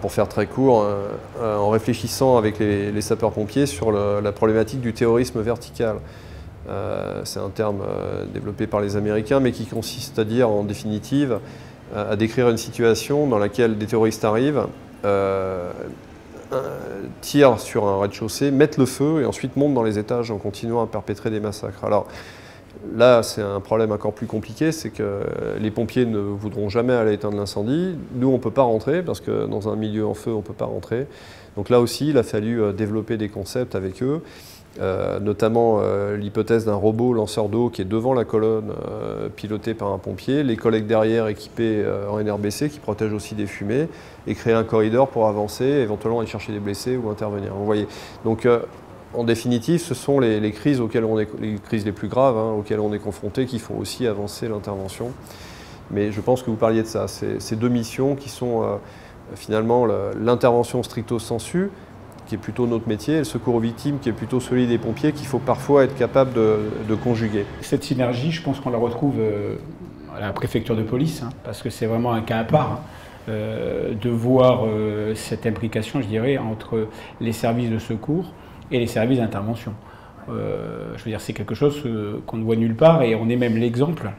pour faire très court, en réfléchissant avec les sapeurs-pompiers sur la problématique du terrorisme vertical. C'est un terme développé par les Américains, mais qui consiste à dire, en définitive, à décrire une situation dans laquelle des terroristes arrivent, tirent sur un rez-de-chaussée, mettent le feu et ensuite montent dans les étages en continuant à perpétrer des massacres. Alors là, c'est un problème encore plus compliqué, c'est que les pompiers ne voudront jamais aller éteindre l'incendie. Nous, on ne peut pas rentrer, parce que dans un milieu en feu, on ne peut pas rentrer. Donc là aussi, il a fallu développer des concepts avec eux. Notamment l'hypothèse d'un robot lanceur d'eau qui est devant la colonne, piloté par un pompier, les collègues derrière équipés en NRBC qui protègent aussi des fumées, et créer un corridor pour avancer, éventuellement aller chercher des blessés ou intervenir. Vous voyez. Donc en définitive, ce sont les crises les crises les plus graves, hein, auxquelles on est confronté, qui font aussi avancer l'intervention. Mais je pense que vous parliez de ça, ces deux missions qui sont finalement l'intervention stricto sensu, qui est plutôt notre métier, et le secours aux victimes, qui est plutôt celui des pompiers, qu'il faut parfois être capable de conjuguer.
Cette synergie, je pense qu'on la retrouve à la préfecture de police, hein, parce que c'est vraiment un cas à part, hein, de voir cette implication, je dirais, entre les services de secours et les services d'intervention. Je veux dire, c'est quelque chose qu'on ne voit nulle part, et on est même l'exemple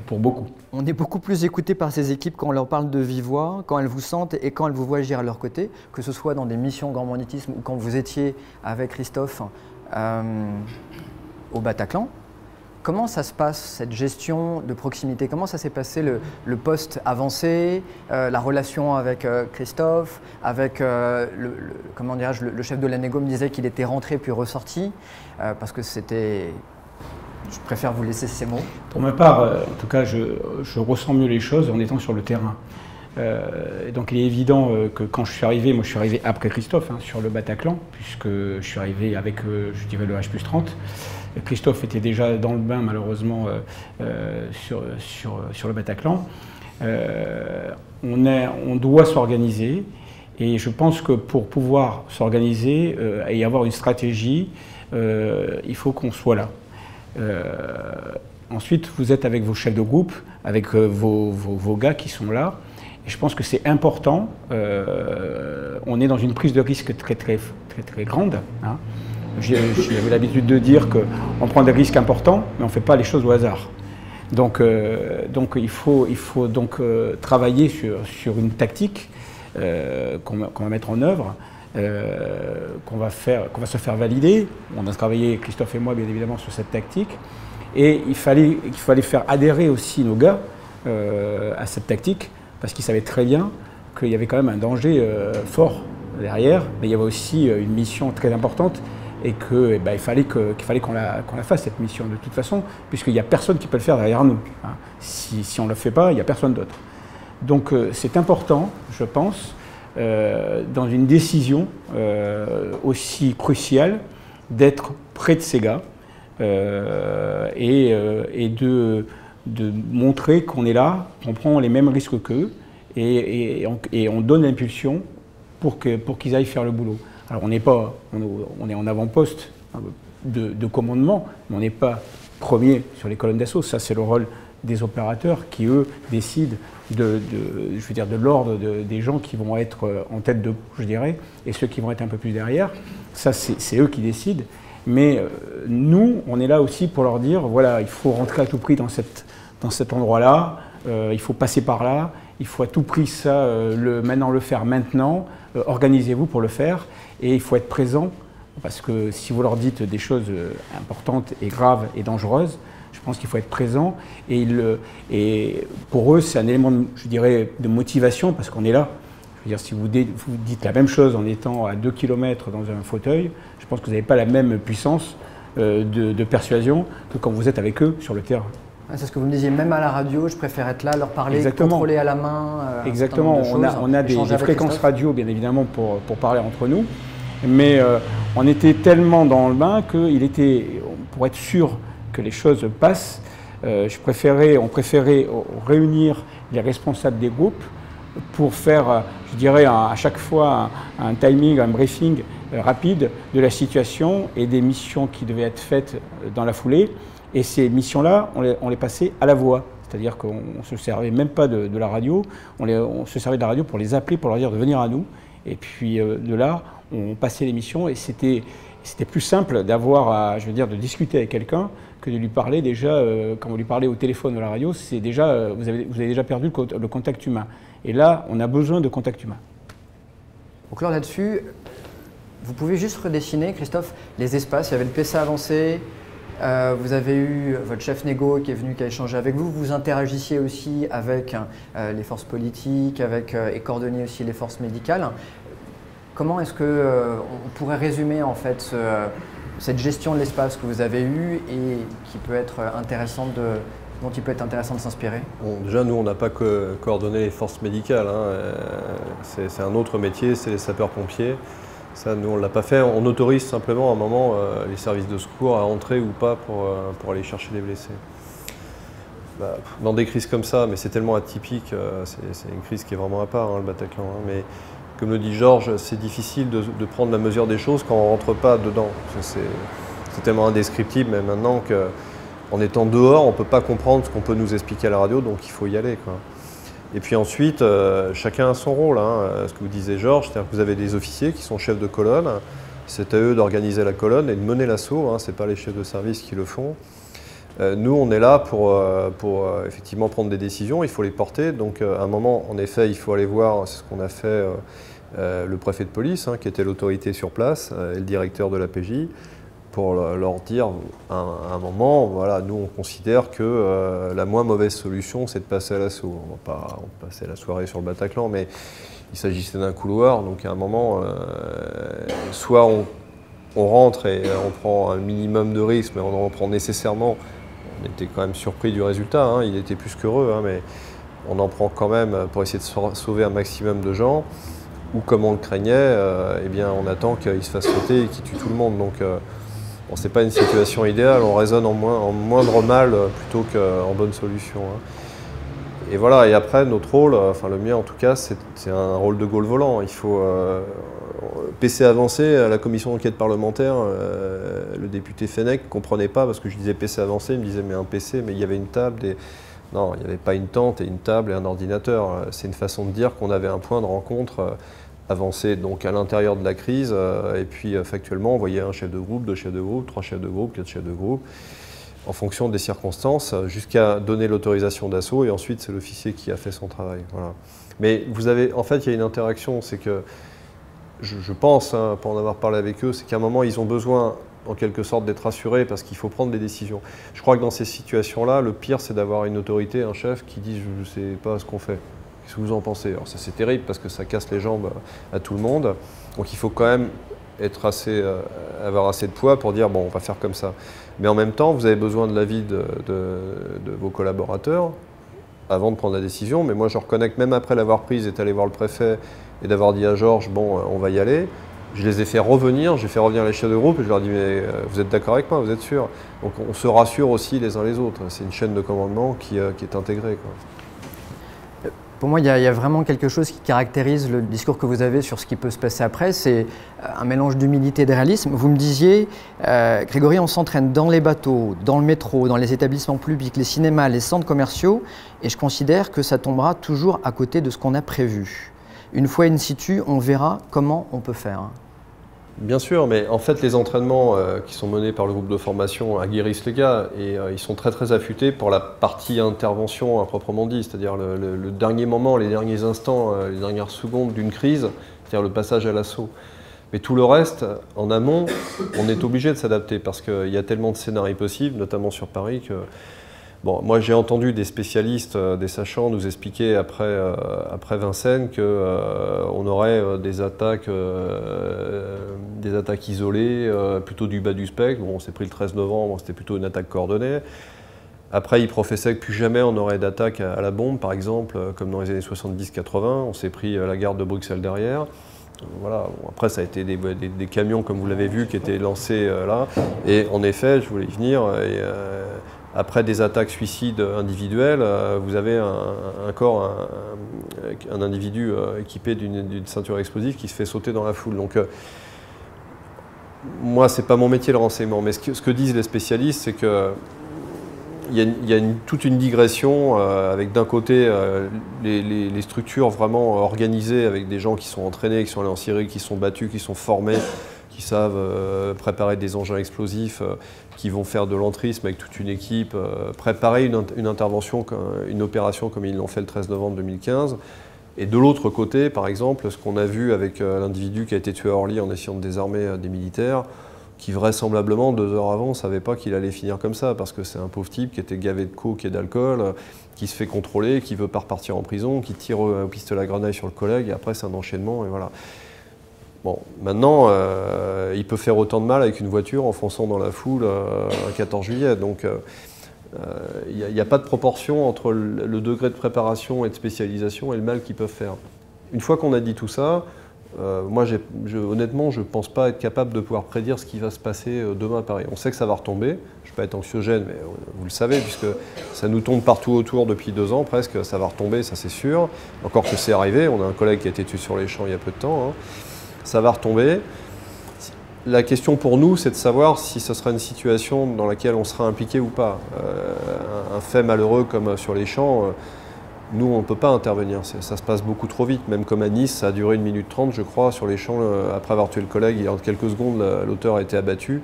pour beaucoup.
On est beaucoup plus écouté par ces équipes quand on leur parle de vive voix, quand elles vous sentent et quand elles vous voient agir à leur côté, que ce soit dans des missions grand banditisme ou quand vous étiez avec Christophe au Bataclan. Comment ça se passe, cette gestion de proximité? Comment ça s'est passé le poste avancé, la relation avec Christophe, avec comment dirais-je, le chef de la négo me disait qu'il était rentré puis ressorti, parce que c'était... Je préfère vous laisser ces mots.
Pour ma part, en tout cas, je ressens mieux les choses en étant sur le terrain. Donc il est évident que quand je suis arrivé, moi je suis arrivé après Christophe, hein, sur le Bataclan, puisque je suis arrivé avec, je dirais, le H+30. Christophe était déjà dans le bain, malheureusement, sur le Bataclan. On doit s'organiser, et je pense que pour pouvoir s'organiser et avoir une stratégie, il faut qu'on soit là. Ensuite, vous êtes avec vos chefs de groupe, avec vos gars qui sont là. Et je pense que c'est important. On est dans une prise de risque très grande. Hein. J'ai l'habitude de dire qu'on prend des risques importants, mais on ne fait pas les choses au hasard. Donc il faut donc travailler sur une tactique qu'on va mettre en œuvre. Qu'on va se faire valider. On a travaillé, Christophe et moi, bien évidemment, sur cette tactique. Et il fallait faire adhérer aussi nos gars à cette tactique, parce qu'ils savaient très bien qu'il y avait quand même un danger fort derrière, mais il y avait aussi une mission très importante, et qu'il fallait qu'on la fasse, cette mission, de toute façon, puisqu'il n'y a personne qui peut le faire derrière nous. Hein. Si on ne le fait pas, il n'y a personne d'autre. Donc c'est important, je pense, dans une décision aussi cruciale, d'être près de ces gars et de montrer qu'on est là, qu'on prend les mêmes risques qu'eux, et on donne l'impulsion pour qu'ils aillent faire le boulot. Alors on est en avant-poste de commandement, mais on n'est pas premier sur les colonnes d'assaut. Ça, c'est le rôle des opérateurs qui, eux, décident de l'ordre des gens qui vont être en tête de, je dirais, et ceux qui vont être un peu plus derrière. Ça, c'est eux qui décident. Mais nous, on est là aussi pour leur dire, voilà, il faut rentrer à tout prix dans cet endroit-là, il faut passer par là, il faut à tout prix le faire maintenant, organisez-vous pour le faire, et il faut être présent parce que si vous leur dites des choses importantes et graves et dangereuses, je pense qu'il faut être présent. Et pour eux, c'est un élément, je dirais, de motivation, parce qu'on est là. Je veux dire, si vous dites la même chose en étant à 2 km dans un fauteuil, je pense que vous n'avez pas la même puissance de persuasion que quand vous êtes avec eux sur le terrain.
C'est ce que vous me disiez, même à la radio, je préfère être là, leur parler,
Exactement.
Contrôler à la main.
Exactement, on a des fréquences radio, bien évidemment, pour parler entre nous, mais on était tellement dans le bain qu'il était, pour être sûr que les choses passent, on préférait réunir les responsables des groupes pour faire, je dirais, à chaque fois un timing, un briefing rapide de la situation et des missions qui devaient être faites dans la foulée. Et ces missions-là, on les passait à la voix. C'est-à-dire qu'on ne se servait même pas de la radio, on se servait de la radio pour les appeler, pour leur dire de venir à nous. Et puis de là, on passait les missions et c'était plus simple d'avoir, je veux dire, de discuter avec quelqu'un que de lui parler déjà, quand vous lui parlez au téléphone ou à la radio, c'est déjà, vous avez déjà perdu le contact humain. Et là, on a besoin de contact humain.
Donc là, là-dessus, vous pouvez juste redessiner, Christophe, les espaces. Il y avait le PC avancé, vous avez eu votre chef négo qui est venu, qui a échangé avec vous. Vous interagissiez aussi avec les forces politiques, et coordonniez aussi les forces médicales. Comment est-ce qu'on pourrait résumer en fait cette gestion de l'espace que vous avez eue et qui peut être dont il peut être intéressant de s'inspirer?
Bon, déjà, nous, on n'a pas coordonné les forces médicales. C'est un autre métier, c'est les sapeurs-pompiers. Ça, nous, on ne l'a pas fait. On autorise simplement à un moment les services de secours à entrer ou pas pour aller chercher les blessés. Dans des crises comme ça, mais c'est tellement atypique, c'est une crise qui est vraiment à part, le Bataclan. Mais comme le dit Georges, c'est difficile de prendre la mesure des choses quand on ne rentre pas dedans. C'est tellement indescriptible, mais maintenant qu'en étant dehors, on ne peut pas comprendre ce qu'on peut nous expliquer à la radio, donc il faut y aller, quoi. Et puis ensuite, chacun a son rôle. Ce que vous disiez Georges, c'est-à-dire que vous avez des officiers qui sont chefs de colonne. C'est à eux d'organiser la colonne et de mener l'assaut. Ce n'est pas les chefs de service qui le font. Nous, on est là pour effectivement prendre des décisions. Il faut les porter. Donc à un moment, en effet, il faut aller voir, c'est ce qu'on a fait, le préfet de police, qui était l'autorité sur place, et le directeur de l'APJ, pour leur dire à un moment, voilà, nous on considère que la moins mauvaise solution c'est de passer à l'assaut. On va pas passer la soirée sur le Bataclan, mais il s'agissait d'un couloir, donc à un moment, soit on rentre et on prend un minimum de risque, mais on en prend nécessairement. On était quand même surpris du résultat, il était plus qu'heureux, mais on en prend quand même pour essayer de sauver un maximum de gens, ou comme on le craignait, eh bien on attend qu'il se fasse sauter et qu'il tue tout le monde. Donc, bon, ce n'est pas une situation idéale, on raisonne en moindre mal plutôt qu'en bonne solution. Et voilà, et après notre rôle, enfin le mien en tout cas, c'est un rôle de Gaulle volant. Il faut PC avancé à la commission d'enquête parlementaire, le député Fenech ne comprenait pas parce que je disais PC avancé, il me disait mais un PC, mais il y avait une table, non, il n'y avait pas une tente et une table et un ordinateur. C'est une façon de dire qu'on avait un point de rencontre avancé donc à l'intérieur de la crise, et puis factuellement on voyait un chef de groupe, 2 chefs de groupe, 3 chefs de groupe, 4 chefs de groupe, en fonction des circonstances, jusqu'à donner l'autorisation d'assaut, et ensuite c'est l'officier qui a fait son travail. Voilà. Mais vous avez, en fait, il y a une interaction, c'est que je pense, pour en avoir parlé avec eux, c'est qu'à un moment ils ont besoin en quelque sorte d'être rassurés parce qu'il faut prendre des décisions. Je crois que dans ces situations-là, le pire c'est d'avoir une autorité, un chef qui dit je ne sais pas ce qu'on fait. Qu'est-ce que vous en pensez? Alors ça c'est terrible parce que ça casse les jambes à tout le monde. Donc il faut quand même être avoir assez de poids pour dire bon on va faire comme ça. Mais en même temps vous avez besoin de l'avis de vos collaborateurs avant de prendre la décision. Mais moi je reconnais que même après l'avoir prise et d'aller voir le préfet et d'avoir dit à Georges bon on va y aller, je les ai fait revenir, j'ai fait revenir les chefs de groupe et je leur ai dit mais vous êtes d'accord avec moi, vous êtes sûr? Donc on se rassure aussi les uns les autres. C'est une chaîne de commandement qui est intégrée, quoi.
Pour moi, il y a vraiment quelque chose qui caractérise le discours que vous avez sur ce qui peut se passer après. C'est un mélange d'humilité et de réalisme. Vous me disiez, Grégory, on s'entraîne dans les bateaux, dans le métro, dans les établissements publics, les cinémas, les centres commerciaux, et je considère que ça tombera toujours à côté de ce qu'on a prévu. Une fois in situ, on verra comment on peut faire.
Bien sûr, mais en fait, les entraînements qui sont menés par le groupe de formation aguerrissent les gars et ils sont très très affûtés pour la partie intervention à proprement dit, c'est-à-dire le dernier moment, les derniers instants, les dernières secondes d'une crise, c'est-à-dire le passage à l'assaut. Mais tout le reste, en amont, on est obligé de s'adapter parce qu'il y a tellement de scénarios possibles, notamment sur Paris, que... Bon, moi j'ai entendu des spécialistes, des sachants nous expliquer après Vincennes qu'on aurait des attaques isolées, plutôt du bas du spectre. Bon, on s'est pris le 13 novembre, c'était plutôt une attaque coordonnée. Après, ils professaient que plus jamais on aurait d'attaque à la bombe, par exemple, comme dans les années 70-80. On s'est pris la garde de Bruxelles derrière. Voilà. Bon, après, ça a été des camions, comme vous l'avez vu, qui étaient lancés là. Et en effet, je voulais y venir. Après des attaques suicides individuelles, vous avez un individu équipé d'une ceinture explosive qui se fait sauter dans la foule. Donc, moi, c'est pas mon métier le renseignement, mais ce que disent les spécialistes, c'est que il y a toute une digression avec d'un côté les structures vraiment organisées avec des gens qui sont entraînés, qui sont allés en Syrie, qui sont battus, qui sont formés, qui savent préparer des engins explosifs, qui vont faire de l'entrisme avec toute une équipe, préparer une intervention, une opération comme ils l'ont fait le 13 novembre 2015. Et de l'autre côté, par exemple, ce qu'on a vu avec l'individu qui a été tué à Orly en essayant de désarmer des militaires, qui vraisemblablement, 2 heures avant, ne savait pas qu'il allait finir comme ça, parce que c'est un pauvre type qui était gavé de coke et d'alcool, qui se fait contrôler, qui ne veut pas repartir en prison, qui tire au pistolet à grenaille sur le collègue, et après c'est un enchaînement, et voilà. Bon, maintenant, il peut faire autant de mal avec une voiture en fonçant dans la foule un 14 juillet, donc il n'y a pas de proportion entre le degré de préparation et de spécialisation et le mal qu'ils peuvent faire. Une fois qu'on a dit tout ça, moi, honnêtement, je ne pense pas être capable de pouvoir prédire ce qui va se passer demain à Paris. On sait que ça va retomber. Je ne vais pas être anxiogène, mais vous le savez, puisque ça nous tombe partout autour depuis 2 ans presque. Ça va retomber, ça c'est sûr. Encore que c'est arrivé. On a un collègue qui a été tué sur les champs il y a peu de temps. Hein. Ça va retomber. La question pour nous, c'est de savoir si ce sera une situation dans laquelle on sera impliqué ou pas. Un fait malheureux comme sur les champs, nous, on ne peut pas intervenir, ça se passe beaucoup trop vite. Même comme à Nice, ça a duré 1 minute 30, je crois, sur les champs. Après avoir tué le collègue, en quelques secondes, l'auteur a été abattu.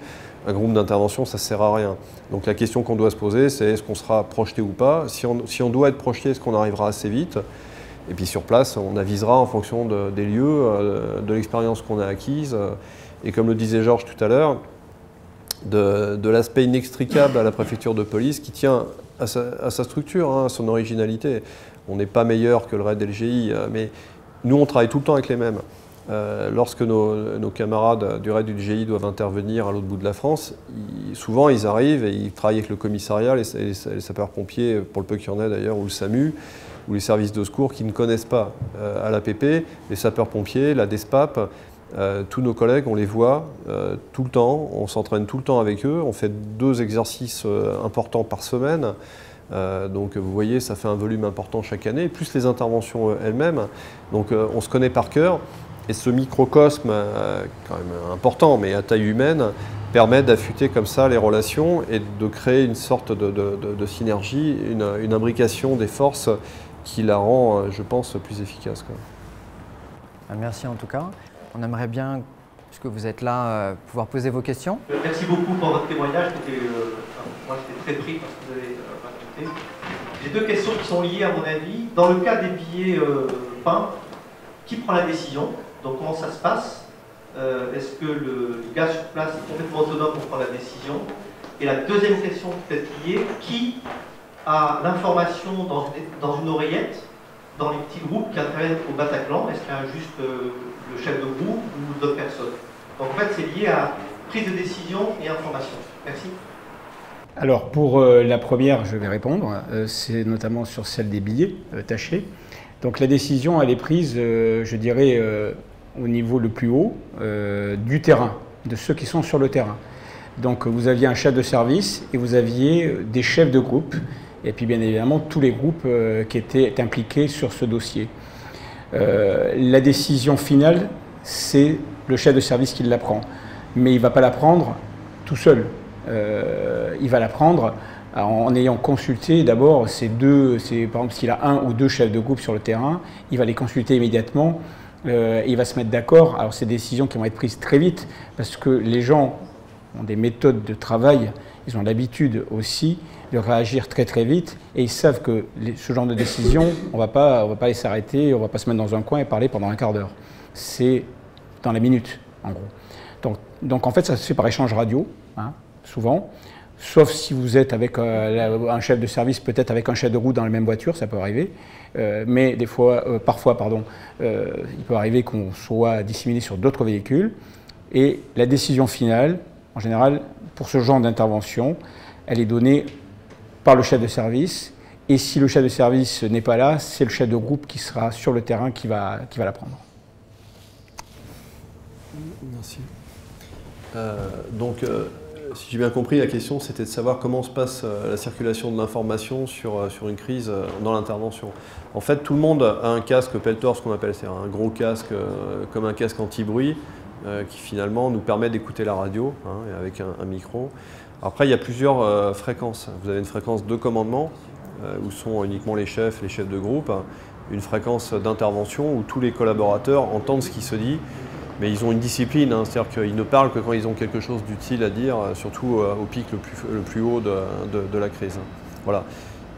Un groupe d'intervention, ça ne sert à rien. Donc la question qu'on doit se poser, c'est est-ce qu'on sera projeté ou pas? Si on doit être projeté, est-ce qu'on arrivera assez vite? Et puis sur place, on avisera en fonction des lieux, de l'expérience qu'on a acquise. Et comme le disait Georges tout à l'heure, de l'aspect inextricable à la préfecture de police qui tient à sa structure, hein, à son originalité. On n'est pas meilleur que le RAID et le GI, mais nous, on travaille tout le temps avec les mêmes. Lorsque nos camarades du RAID et du GI doivent intervenir à l'autre bout de la France, souvent ils arrivent et ils travaillent avec le commissariat, les sapeurs-pompiers, pour le peu qu'il y en ait d'ailleurs, ou le SAMU, ou les services de secours qui ne connaissent pas à l'APP, les sapeurs-pompiers, la DESPAP, tous nos collègues, on les voit tout le temps, on s'entraîne tout le temps avec eux, on fait 2 exercices importants par semaine. Donc vous voyez, ça fait un volume important chaque année, plus les interventions elles-mêmes. Donc on se connaît par cœur. Et ce microcosme, quand même important, mais à taille humaine, permet d'affûter comme ça les relations et de créer une sorte de synergie, une imbrication des forces qui la rend, je pense, plus efficace, quoi.
Merci en tout cas. On aimerait bien, puisque vous êtes là, pouvoir poser vos questions.
Merci beaucoup pour votre témoignage. Moi, j'étais très pris par ce que vous avez raconté. J'ai 2 questions qui sont liées à mon avis. Dans le cas des billets peints, qui prend la décision? Donc comment ça se passe? Est-ce que le gars sur place est complètement autonome pour prendre la décision? Et la deuxième question peut-être liée, qui a l'information dans une oreillette, dans les petits groupes qui interviennent au Bataclan? Est-ce qu'il y a juste le chef de groupe ou d'autres personnes? Donc en fait c'est lié à prise de décision et information. Merci.
Alors pour la première, je vais répondre, c'est notamment sur celle des billets tachés. Donc la décision, elle est prise, je dirais, au niveau le plus haut du terrain, de ceux qui sont sur le terrain. Donc vous aviez un chef de service et vous aviez des chefs de groupe, et puis bien évidemment tous les groupes qui étaient impliqués sur ce dossier. La décision finale, c'est le chef de service qui la prend, mais il ne va pas la prendre tout seul. Il va la prendre en ayant consulté d'abord par exemple s'il a 1 ou 2 chefs de groupe sur le terrain, il va les consulter immédiatement, il va se mettre d'accord. Alors c'est des décisions qui vont être prises très vite parce que les gens ont des méthodes de travail, ils ont l'habitude aussi de réagir très très vite et ils savent que ce genre de décision, on ne va pas s'arrêter, on ne va pas se mettre dans un coin et parler pendant un quart d'heure. C'est dans la minute. en gros. Donc en fait, ça se fait par échange radio, hein, souvent. Sauf si vous êtes avec un chef de service, peut-être avec un chef de route dans la même voiture, ça peut arriver. Mais parfois, il peut arriver qu'on soit disséminé sur d'autres véhicules. Et la décision finale, en général, pour ce genre d'intervention, elle est donnée par le chef de service. Et si le chef de service n'est pas là, c'est le chef de groupe qui sera sur le terrain qui va la prendre.
Merci. Si j'ai bien compris, la question c'était de savoir comment se passe la circulation de l'information sur une crise dans l'intervention. En fait, tout le monde a un casque Peltor, ce qu'on appelle, c'est un gros casque comme un casque anti-bruit qui finalement nous permet d'écouter la radio avec un micro. Après, il y a plusieurs fréquences. Vous avez une fréquence de commandement où sont uniquement les chefs de groupe, une fréquence d'intervention où tous les collaborateurs entendent ce qui se dit. Mais ils ont une discipline, c'est-à-dire qu'ils ne parlent que quand ils ont quelque chose d'utile à dire, surtout au pic le plus haut de la crise. Voilà.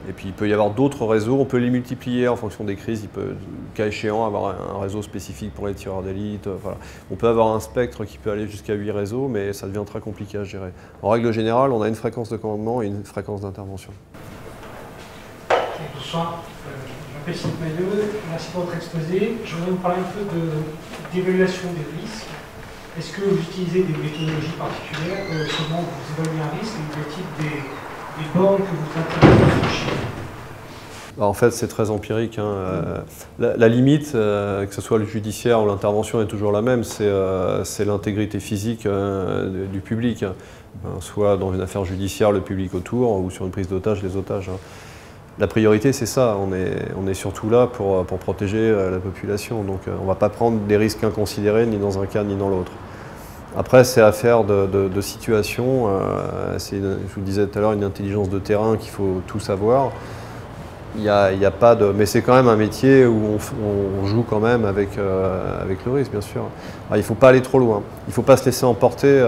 Et puis il peut y avoir d'autres réseaux, on peut les multiplier en fonction des crises, il peut, cas échéant, avoir un réseau spécifique pour les tireurs d'élite. Voilà. On peut avoir un spectre qui peut aller jusqu'à 8 réseaux, mais ça devient très compliqué à gérer. En règle générale, on a une fréquence de commandement et une fréquence d'intervention.
Bonsoir. Je m'appelle Philippe Mailleux, merci pour votre exposé. Je voudrais vous parler un peu d'évaluation des risques. Est-ce que vous utilisez des méthodologies particulières? Comment vous évaluez un risque? Et quel type des bornes que vous intervenez à franchir?
En fait, c'est très empirique. La limite, que ce soit le judiciaire ou l'intervention, est toujours la même, c'est l'intégrité physique du public. Soit dans une affaire judiciaire, le public autour, ou sur une prise d'otage, les otages. La priorité, c'est ça. On est surtout là pour protéger la population. Donc, on ne va pas prendre des risques inconsidérés, ni dans un cas, ni dans l'autre. Après, c'est affaire de situation. C'est, je vous disais tout à l'heure, une intelligence de terrain qu'il faut tout savoir. Il y a pas de... Mais c'est quand même un métier où on joue quand même avec le risque, bien sûr. Alors, il ne faut pas aller trop loin. Il ne faut pas se laisser emporter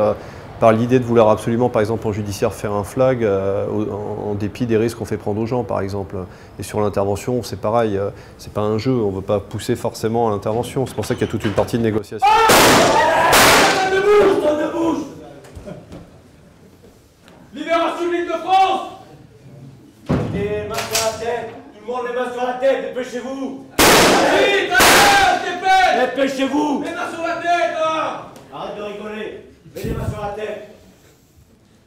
par l'idée de vouloir absolument, par exemple, en judiciaire, faire un flag en dépit des risques qu'on fait prendre aux gens, par exemple. Et sur l'intervention, c'est pareil. C'est pas un jeu. On ne veut pas pousser forcément à l'intervention. C'est pour ça qu'il y a toute une partie de négociation.
Libération de l'Île-de-France! Les mains sur la tête! Tout le monde les mains sur la tête! Dépêchez-vous! Vite! Dépêche! Dépêchez-vous! Les mains sur la tête, là! Arrête de rigoler! Mets les mains sur la tête!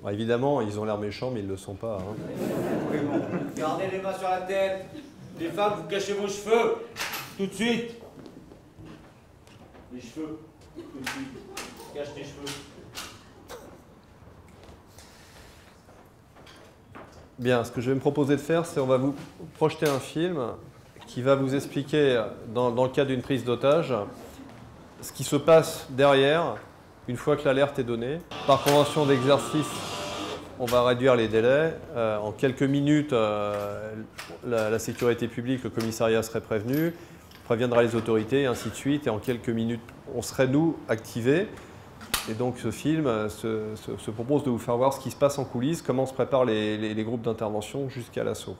Bon, évidemment, ils ont l'air méchants, mais ils ne le sont pas.
Gardez les mains sur la tête! Les femmes, vous cachez vos cheveux! Tout de suite! Les cheveux! Tout de suite! Cache tes cheveux!
Bien, ce que je vais me proposer de faire, c'est on va vous projeter un film qui va vous expliquer, dans le cas d'une prise d'otage, ce qui se passe derrière, une fois que l'alerte est donnée. Par convention d'exercice, on va réduire les délais. En quelques minutes, la sécurité publique, le commissariat serait prévenu, préviendra les autorités, et ainsi de suite. Et en quelques minutes, on serait, nous, activés. Et donc ce film se propose de vous faire voir ce qui se passe en coulisses, comment se préparent les groupes d'intervention jusqu'à l'assaut.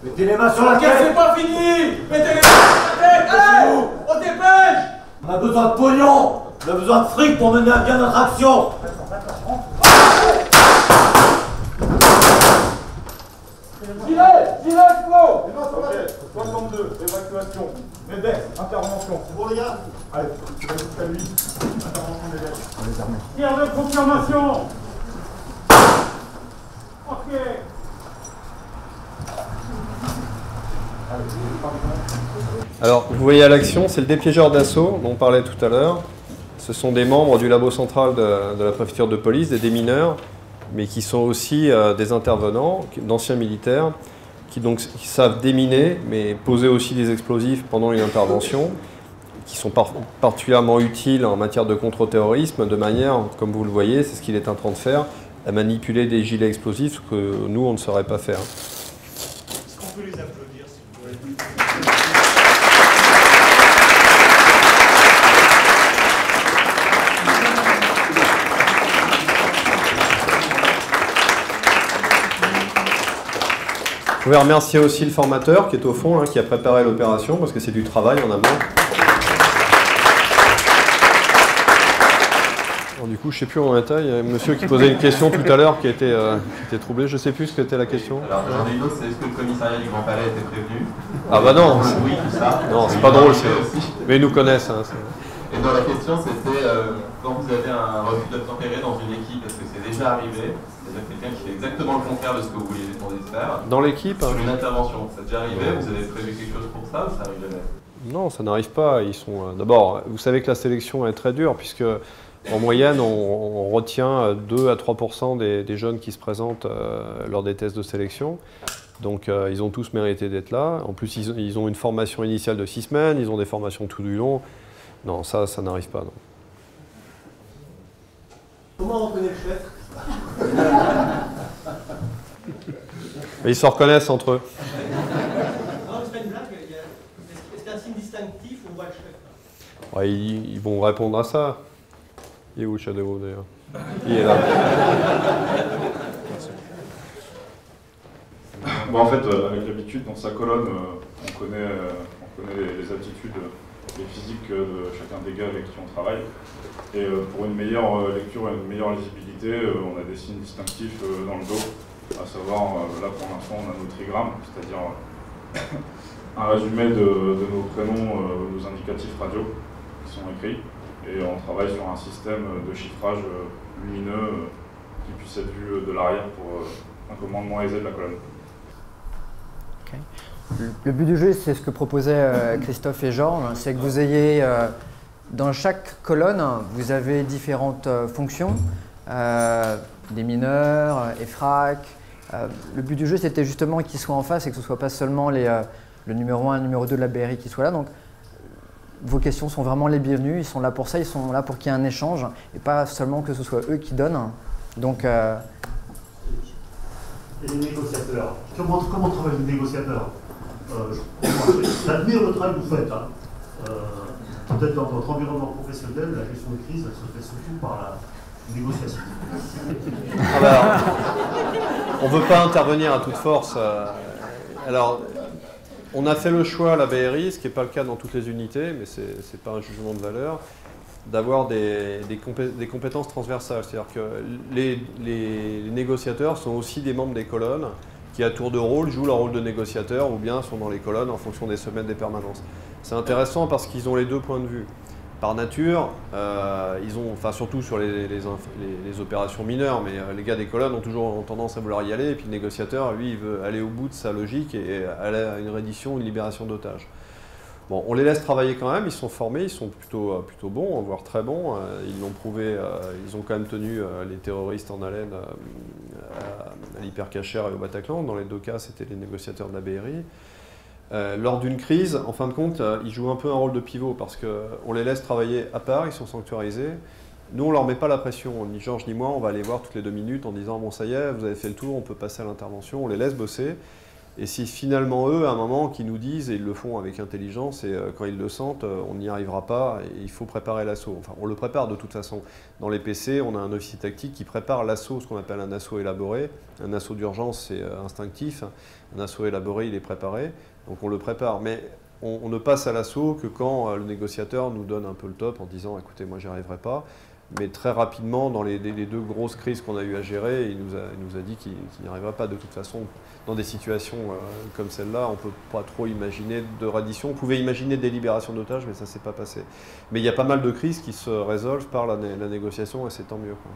Mettez les mains sur la tête!
C'est pas fini! Mettez les mains sur la tête! Allez! On dépêche!
On a besoin de pognon! On a besoin de fric pour mener à bien notre action!
Silence, Flo!
Les mains sur la tête. 62, évacuation. Medex, intervention. C'est bon les gars? Allez, tu vas jusqu'à lui. Intervention Medex.
Tir de confirmation! Ok!
Alors, vous voyez à l'action, c'est le dépiégeur d'assaut dont on parlait tout à l'heure. Ce sont des membres du labo central de la préfecture de police, des démineurs, mais qui sont aussi des intervenants, d'anciens militaires, qui savent déminer, mais poser aussi des explosifs pendant une intervention, qui sont particulièrement utiles en matière de contre-terrorisme, de manière, comme vous le voyez, c'est ce qu'il est en train de faire, à manipuler des gilets explosifs que nous, on ne saurait pas faire.
Est-ce qu'on peut les applaudir, s'il vous plaît?
Je voulais remercier aussi le formateur qui est au fond, qui a préparé l'opération, parce que c'est du travail en amont. Alors, du coup, je ne sais plus où on était. Il y a un monsieur qui posait une question tout à l'heure qui était troublé. Je ne sais plus ce qu'était la question.
Alors, j'en ai une autre, c'est est-ce que le commissariat du Grand Palais était prévenu?
Ah bah non.
Oui, tout ça.
Non, c'est pas drôle. Mais ils nous connaissent.
Et dans la question, c'était quand vous avez un refus d'obtempérer dans une équipe, est-ce que c'est déjà arrivé? C'est-à-dire quelqu'un qui fait exactement le contraire de ce que vous vouliez demander de faire.
Dans l'équipe
Sur une intervention, ça déjà arrivé? Vous avez prévu quelque chose pour ça ou ça arrive jamais?
Non, ça n'arrive pas. Ils sont d'abord, vous savez que la sélection est très dure puisque en moyenne, on retient 2 à 3% des jeunes qui se présentent lors des tests de sélection. Donc ils ont tous mérité d'être là. En plus, ils ont une formation initiale de 6 semaines, ils ont des formations tout du long. Non, ça n'arrive pas. Non.
Comment on reconnaît le chef?
Ils se reconnaissent entre eux.
Non, c'est pas une blague. Est-ce qu'il y a un signe distinctif où on voit le chef?
Ouais, ils vont répondre à ça. Il est où Shadow d'ailleurs? Il est là.
Bon, en fait, avec l'habitude, dans sa colonne, on connaît les aptitudes, les physiques de chacun des gars avec qui on travaille. Et pour une meilleure lecture et une meilleure lisibilité, on a des signes distinctifs dans le dos, à savoir, là pour l'instant, on a nos trigrammes, c'est-à-dire un résumé de nos prénoms, nos indicatifs radio qui sont écrits. Et on travaille sur un système de chiffrage lumineux qui puisse être vu de l'arrière pour un commandement aisé de la colonne.
Okay. Le but du jeu, c'est ce que proposaient Christophe et Georges, c'est que vous ayez, dans chaque colonne, vous avez différentes fonctions, des mineurs, EFRAC. Le but du jeu, c'était justement qu'ils soient en face et que ce ne soit pas seulement le numéro 1 et le numéro 2 de la BRI qui soient là. Donc, vos questions sont vraiment les bienvenues, ils sont là pour ça, ils sont là pour qu'il y ait un échange et pas seulement que ce soit eux qui donnent. Donc,
et les négociateurs, comment travaille le négociateur? J'admire le travail que vous faites. Peut-être dans votre environnement professionnel, la gestion de crise, elle se fait surtout par la négociation.
Alors, on ne veut pas intervenir à toute force. Alors, on a fait le choix à la BRI, ce qui n'est pas le cas dans toutes les unités, mais ce n'est pas un jugement de valeur, d'avoir des compétences transversales. C'est-à-dire que les négociateurs sont aussi des membres des colonnes qui, à tour de rôle, jouent leur rôle de négociateur ou bien sont dans les colonnes en fonction des semaines des permanences. C'est intéressant parce qu'ils ont les deux points de vue. Par nature, ils ont, enfin surtout sur les opérations mineures, mais les gars des colonnes ont toujours tendance à vouloir y aller, et puis le négociateur, lui, il veut aller au bout de sa logique et aller à une reddition, une libération d'otages. Bon, on les laisse travailler quand même, ils sont formés, ils sont plutôt bons, voire très bons. Ils l'ont prouvé, ils ont quand même tenu les terroristes en haleine à l'Hypercacher et au Bataclan. Dans les deux cas, c'était les négociateurs de la BRI. Lors d'une crise, en fin de compte, ils jouent un peu un rôle de pivot parce qu'on les laisse travailler à part, ils sont sanctuarisés. Nous, on ne leur met pas la pression, ni Georges ni moi, on va les voir toutes les 2 minutes en disant « bon, ça y est, vous avez fait le tour, on peut passer à l'intervention », on les laisse bosser. Et si finalement eux, à un moment, qui nous disent, et ils le font avec intelligence, et quand ils le sentent, on n'y arrivera pas, et il faut préparer l'assaut. Enfin, on le prépare de toute façon. Dans les PC, on a un officier tactique qui prépare l'assaut, ce qu'on appelle un assaut élaboré. Un assaut d'urgence, c'est instinctif. Un assaut élaboré, il est préparé. Donc on le prépare. Mais on ne passe à l'assaut que quand le négociateur nous donne un peu le top en disant « écoutez, moi, j'y arriverai pas ». Mais très rapidement, dans les 2 grosses crises qu'on a eu à gérer, il nous a dit qu'il n'y arriverait pas de toute façon. Dans des situations comme celle-là, on ne peut pas trop imaginer de reddition. On pouvait imaginer des libérations d'otages, mais ça ne s'est pas passé. Mais il y a pas mal de crises qui se résolvent par la négociation, et c'est tant mieux, quoi.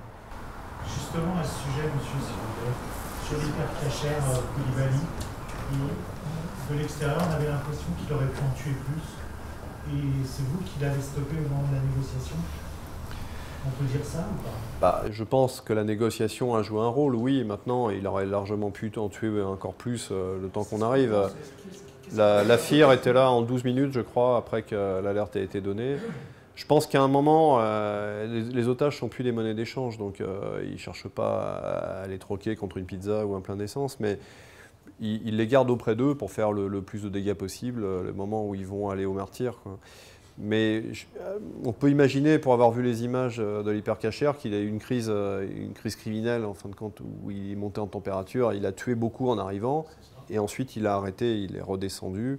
Justement, à ce sujet, monsieur, sur l'Hypercacher Koulibaly, de l'extérieur, on avait l'impression qu'il aurait pu en tuer plus. Et c'est vous qui l'avez stoppé au moment de la négociation?
On peut dire ça ou pas?
Je pense que la négociation a joué un rôle, oui. Maintenant, il aurait largement pu en tuer encore plus le temps qu'on arrive. La FIR était là en 12 minutes, je crois, après que l'alerte ait été donnée. Je pense qu'à un moment, les otages ne sont plus des monnaies d'échange, donc ils ne cherchent pas à les troquer contre une pizza ou un plein d'essence, mais ils les gardent auprès d'eux pour faire le plus de dégâts possible, le moment où ils vont aller au martyr, quoi. Mais on peut imaginer, pour avoir vu les images de l'hypercachère, qu'il a eu une crise criminelle, en fin de compte, où il est monté en température, il a tué beaucoup en arrivant, et ensuite il a arrêté, il est redescendu.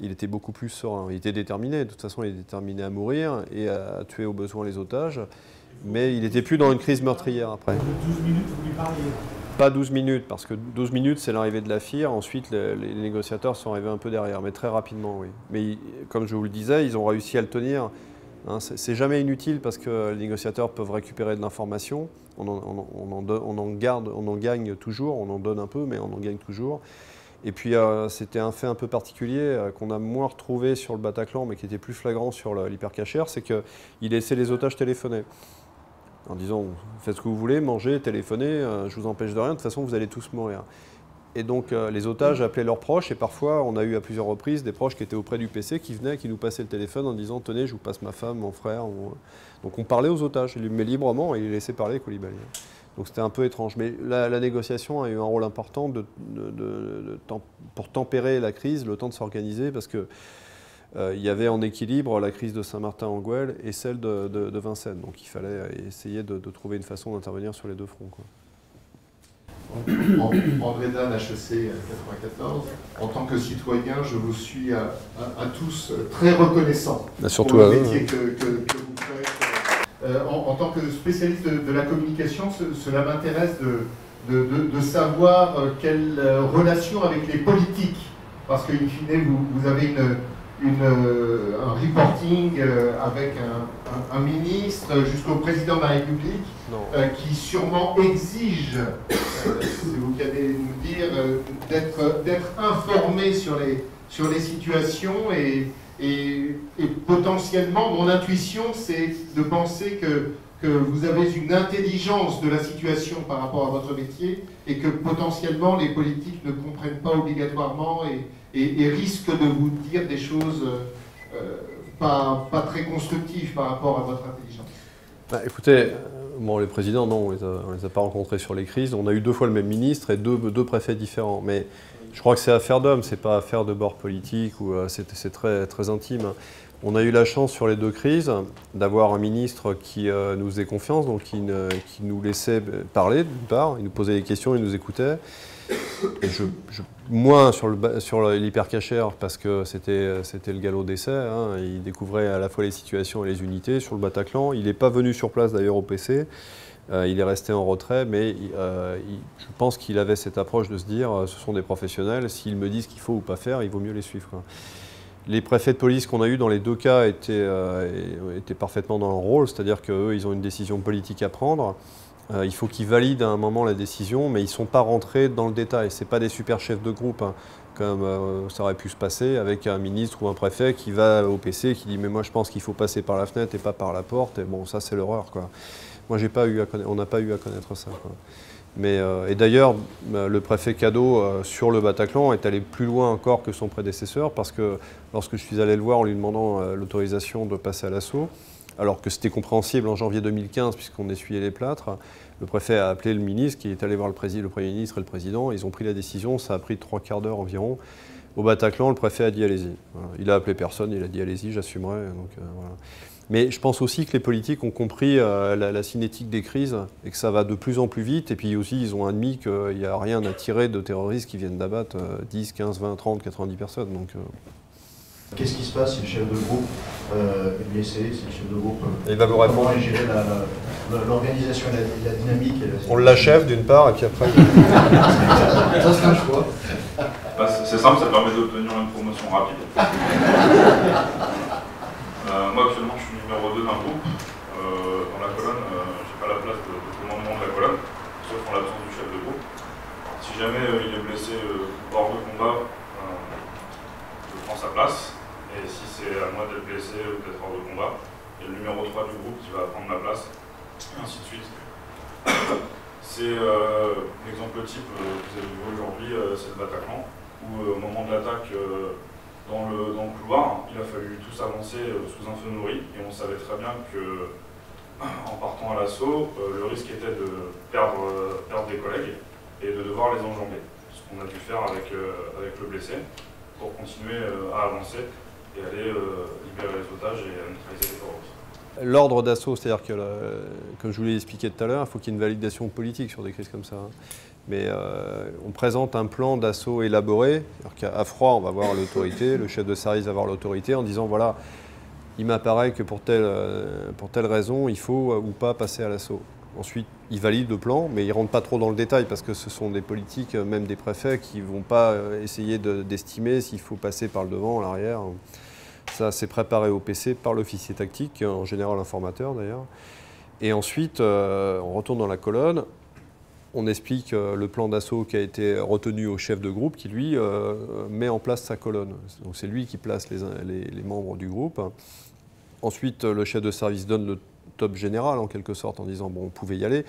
Il était beaucoup plus serein. Il était déterminé, de toute façon il est déterminé à mourir et à tuer au besoin les otages, mais il n'était plus dans une crise meurtrière après.
12 minutes, vous lui parliez?
Pas 12 minutes, parce que 12 minutes c'est l'arrivée de la FIR, ensuite les négociateurs sont arrivés un peu derrière, mais très rapidement, oui. Mais comme je vous le disais, ils ont réussi à le tenir. Hein, c'est jamais inutile parce que les négociateurs peuvent récupérer de l'information, on en gagne toujours, on en donne un peu, mais on en gagne toujours. Et puis c'était un fait un peu particulier qu'on a moins retrouvé sur le Bataclan, mais qui était plus flagrant sur l'hypercachère, c'est qu'il laissait les otages téléphoner. En disant, faites ce que vous voulez, mangez, téléphonez, je vous empêche de rien, de toute façon vous allez tous mourir. Et donc les otages appelaient leurs proches, et parfois on a eu à plusieurs reprises des proches qui étaient auprès du PC, qui venaient, qui nous passaient le téléphone en disant, tenez, je vous passe ma femme, mon frère. Donc on parlait aux otages, mais librement, et ils les laissaient parler les Koulibaly. Donc c'était un peu étrange. Mais la négociation a eu un rôle important pour tempérer la crise, le temps de s'organiser, parce que il y avait en équilibre la crise de Saint-Martin-en-Gouel et celle de Vincennes. Donc il fallait essayer de trouver une façon d'intervenir sur les deux fronts, quoi.
André Dan, HEC 94. En tant que citoyen, je vous suis à tous très reconnaissant
surtout
pour le métier que vous faites. En tant que spécialiste de la communication, cela m'intéresse de savoir quelle relation avec les politiques, parce qu'in fine, vous avez un reporting avec un ministre jusqu'au président de la République qui sûrement exige, c'est vous qui allez nous dire, d'être informé sur les situations et potentiellement, mon intuition, c'est de penser que vous avez une intelligence de la situation par rapport à votre métier et que potentiellement les politiques ne comprennent pas obligatoirement et risquent de vous dire des choses pas très constructives par rapport à votre intelligence.
Écoutez, les présidents, non, on les a pas rencontrés sur les crises. On a eu 2 fois le même ministre et deux préfets différents. Mais je crois que c'est affaire d'hommes, c'est pas affaire de bord politique, c'est très, très intime. On a eu la chance sur les 2 crises d'avoir un ministre qui nous faisait confiance, donc qui nous laissait parler d'une part, il nous posait des questions, il nous écoutait. Et moins sur l'hypercachère parce que c'était le galop d'essai, hein, il découvrait à la fois les situations et les unités. Sur le Bataclan, il n'est pas venu sur place d'ailleurs au PC, il est resté en retrait, mais je pense qu'il avait cette approche de se dire ce sont des professionnels, s'ils me disent qu'il faut ou pas faire, il vaut mieux les suivre, quoi. Les préfets de police qu'on a eus dans les 2 cas étaient parfaitement dans leur rôle, c'est-à-dire qu'eux, ils ont une décision politique à prendre. Il faut qu'ils valident à un moment la décision, mais ils ne sont pas rentrés dans le détail. Ce n'est pas des super chefs de groupe, hein, comme ça aurait pu se passer avec un ministre ou un préfet qui va au PC et qui dit « mais moi je pense qu'il faut passer par la fenêtre et pas par la porte ». Et bon, ça c'est l'horreur, quoi. Moi, on n'a pas eu à connaître ça, quoi. Mais, et d'ailleurs, le préfet Cadeau sur le Bataclan est allé plus loin encore que son prédécesseur, parce que lorsque je suis allé le voir en lui demandant l'autorisation de passer à l'assaut, alors que c'était compréhensible en janvier 2015 puisqu'on essuyait les plâtres, le préfet a appelé le ministre qui est allé voir le Premier ministre et le Président, ils ont pris la décision, ça a pris 3/4 d'heure environ. Au Bataclan, le préfet a dit allez-y. Voilà. Il a appelé personne, il a dit allez-y, j'assumerai. Voilà. Mais je pense aussi que les politiques ont compris la cinétique des crises et que ça va de plus en plus vite. Et puis aussi, ils ont admis qu'il n'y a rien à tirer de terroristes qui viennent d'abattre 10, 15, 20, 30, 90 personnes. Donc,
qu'est-ce qui se passe si le chef de groupe est blessé, si le chef de groupe
il va vous répondre.
Comment gérer l'organisation et la dynamique
on l'achève d'une part et puis après...
Ça c'est un choix.
C'est simple, ça permet d'obtenir une promotion rapide. Moi actuellement je suis numéro 2 d'un groupe. Dans la colonne, je n'ai pas la place de commandement de la colonne, sauf en l'absence du chef de groupe. Si jamais il est blessé hors de combat, je prends sa place. Et si c'est à moi d'être blessé ou d'être hors de combat, il y a le numéro 3 du groupe qui va prendre ma place et ainsi de suite. C'est l'exemple type que vous avez vu aujourd'hui, c'est le Bataclan, où au moment de l'attaque dans le couloir, il a fallu tous avancer sous un feu nourri, et on savait très bien que en partant à l'assaut, le risque était de perdre des collègues et de devoir les enjamber. Ce qu'on a dû faire avec le blessé pour continuer à avancer et aller libérer les otages et neutraliser les terroristes.
L'ordre d'assaut, c'est-à-dire que, comme je vous l'ai expliqué tout à l'heure, il faut qu'il y ait une validation politique sur des crises comme ça. Mais on présente un plan d'assaut élaboré, alors qu'à froid, on va voir l'autorité, le chef de service va voir l'autorité en disant voilà, il m'apparaît que pour telle raison, il faut ou pas passer à l'assaut. Ensuite, il valide le plan, mais il ne rentre pas trop dans le détail parce que ce sont des politiques, même des préfets, qui ne vont pas essayer d'estimer s'il faut passer par le devant, l'arrière. Ça, c'est préparé au PC par l'officier tactique, en général informateur d'ailleurs. Et ensuite, on retourne dans la colonne, on explique le plan d'assaut qui a été retenu au chef de groupe qui, lui, met en place sa colonne. Donc c'est lui qui place les membres du groupe. Ensuite, le chef de service donne le top général, en quelque sorte, en disant bon, on pouvait y aller.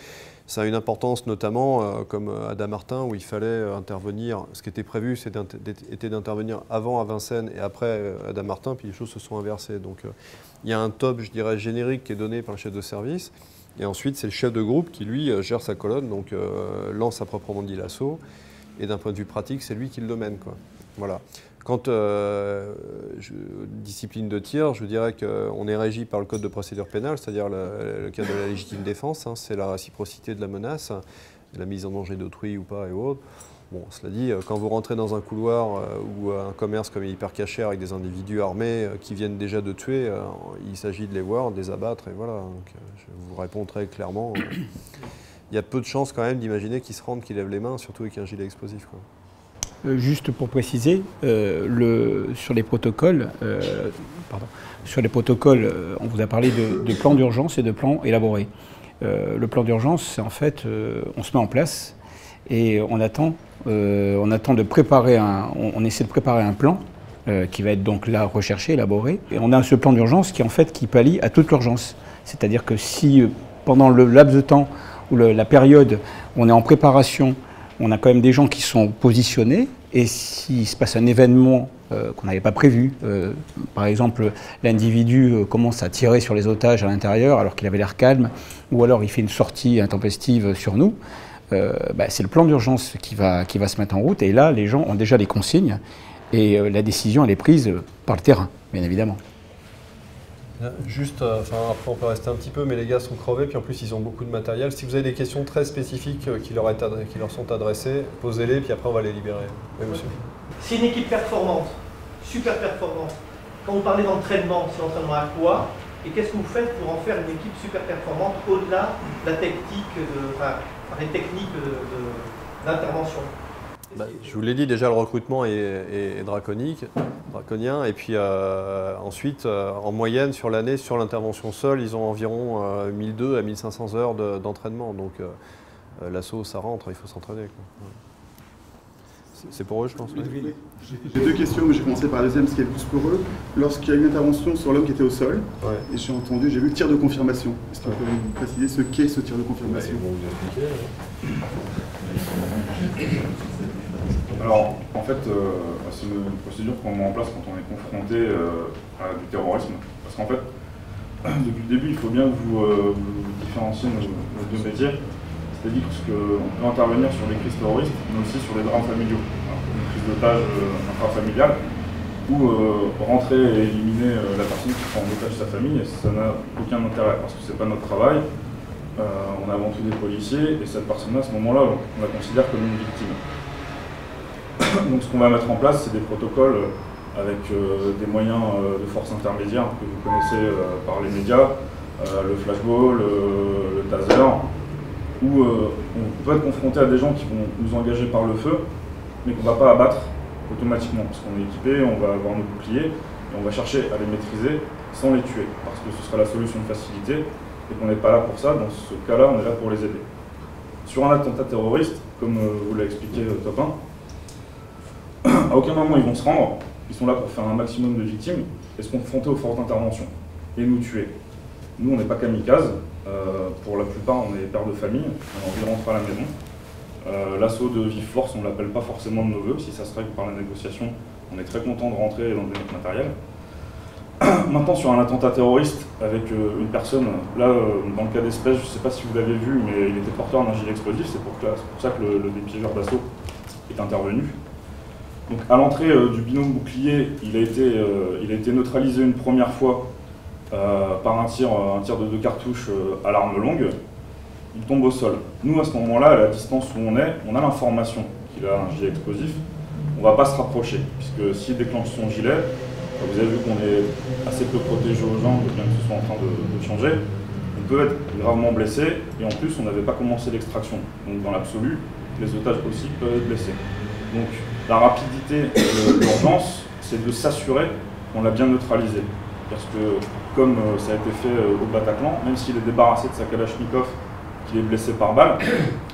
Ça a une importance notamment, comme à Dammartin, où il fallait intervenir. Ce qui était prévu, était d'intervenir avant à Vincennes et après à Dammartin, puis les choses se sont inversées. Donc il y a un top, je dirais, générique qui est donné par le chef de service. Et ensuite, c'est le chef de groupe qui, lui, gère sa colonne, donc lance à proprement dit l'assaut. Et d'un point de vue pratique, c'est lui qui le mène, quoi. Voilà. Quant discipline de tir, je dirais qu'on est régi par le code de procédure pénale, c'est-à-dire le cadre de la légitime défense, hein, c'est la réciprocité de la menace, la mise en danger d'autrui ou pas et autres. Bon, cela dit, quand vous rentrez dans un couloir ou un commerce comme hyper caché avec des individus armés qui viennent déjà de tuer, il s'agit de les voir, de les abattre et voilà. Donc, je vous réponds très clairement. Il y a peu de chances quand même d'imaginer qu'ils se rendent, qu'ils lèvent les mains, surtout avec un gilet explosif, quoi.
Juste pour préciser, sur les protocoles, on vous a parlé de plans d'urgence et de plans élaborés. Le plan d'urgence, c'est en fait, on se met en place et on attend de préparer on essaie de préparer un plan qui va être donc là recherché, élaboré. Et on a ce plan d'urgence qui pallie à toute l'urgence. C'est-à-dire que si pendant le laps de temps ou la période, on est en préparation, on a quand même des gens qui sont positionnés et s'il se passe un événement qu'on n'avait pas prévu, par exemple l'individu commence à tirer sur les otages à l'intérieur alors qu'il avait l'air calme, ou alors il fait une sortie intempestive sur nous, c'est le plan d'urgence qui va se mettre en route et là les gens ont déjà les consignes et la décision elle est prise par le terrain, bien évidemment.
Juste, après on peut rester un petit peu, mais les gars sont crevés, puis en plus ils ont beaucoup de matériel. Si vous avez des questions très spécifiques qui leur sont adressées, posez-les, puis après on va les libérer. Oui, monsieur.
C'est une équipe performante, super performante. Quand vous parlez d'entraînement, c'est l'entraînement à quoi? Et qu'est-ce que vous faites pour en faire une équipe super performante au-delà de la technique, les techniques d'intervention?
Je vous l'ai dit, déjà le recrutement est draconien, et puis ensuite, en moyenne, sur l'année, sur l'intervention seule, ils ont environ 1200 à 1500 heures d'entraînement. Donc l'assaut, ça rentre, il faut s'entraîner. C'est pour eux, je pense. Oui.
J'ai deux questions, mais j'ai commencé par la deuxième, ce qui est le plus pour eux. Lorsqu'il y a eu une intervention sur l'homme qui était au sol, et j'ai vu tir de confirmation. Est-ce que vous pouvez me préciser ce qu'est ce tir de confirmation?
Alors, en fait, c'est une procédure qu'on met en place quand on est confronté à du terrorisme. Parce qu'en fait, depuis le début, il faut bien que vous différenciez nos deux métiers. C'est-à-dire qu'on peut intervenir sur les crises terroristes, mais aussi sur les drames familiaux. Une crise d'otage intrafamiliale, ou rentrer et éliminer la personne qui prend en otage sa famille, ça n'a aucun intérêt, parce que ce n'est pas notre travail. On est avant tout des policiers, et cette personne-là, à ce moment-là, on la considère comme une victime. Donc ce qu'on va mettre en place, c'est des protocoles avec des moyens de force intermédiaire que vous connaissez par les médias, le flashball, le taser, où on peut être confronté à des gens qui vont nous engager par le feu, mais qu'on ne va pas abattre automatiquement, parce qu'on est équipé, on va avoir nos boucliers, et on va chercher à les maîtriser sans les tuer, parce que ce sera la solution de facilité, et qu'on n'est pas là pour ça. Dans ce cas-là, on est là pour les aider. Sur un attentat terroriste, comme vous l'a expliqué Top 1, à aucun moment ils vont se rendre, ils sont là pour faire un maximum de victimes et se confronter aux forces d'intervention et nous tuer. Nous, on n'est pas kamikaze. Pour la plupart, on est père de famille, on a envie de rentrer à la maison. L'assaut de vive force, on ne l'appelle pas forcément de nos voeux. Si ça se règle par la négociation, on est très content de rentrer et d'enlever notre matériel. Maintenant, sur un attentat terroriste avec une personne, là, dans le cas d'espèce, je ne sais pas si vous l'avez vu, mais il était porteur d'un gilet explosif, c'est pour ça que le dépiégeur d'assaut est intervenu. Donc, à l'entrée du binôme bouclier, il a été neutralisé une première fois par un tir de 2 cartouches à l'arme longue. Il tombe au sol. Nous, à ce moment-là, à la distance où on est, on a l'information qu'il a un gilet explosif. On ne va pas se rapprocher, puisque s'il déclenche son gilet, vous avez vu qu'on est assez peu protégé aux jambes, bien que ce soit en train de changer. On peut être gravement blessé, et en plus, on n'avait pas commencé l'extraction. Donc, dans l'absolu, les otages aussi peuvent être blessés. Donc, la rapidité de l'urgence, c'est de s'assurer qu'on l'a bien neutralisé. Parce que, comme ça a été fait au Bataclan, même s'il est débarrassé de sa Kalachnikov, qu'il est blessé par balle,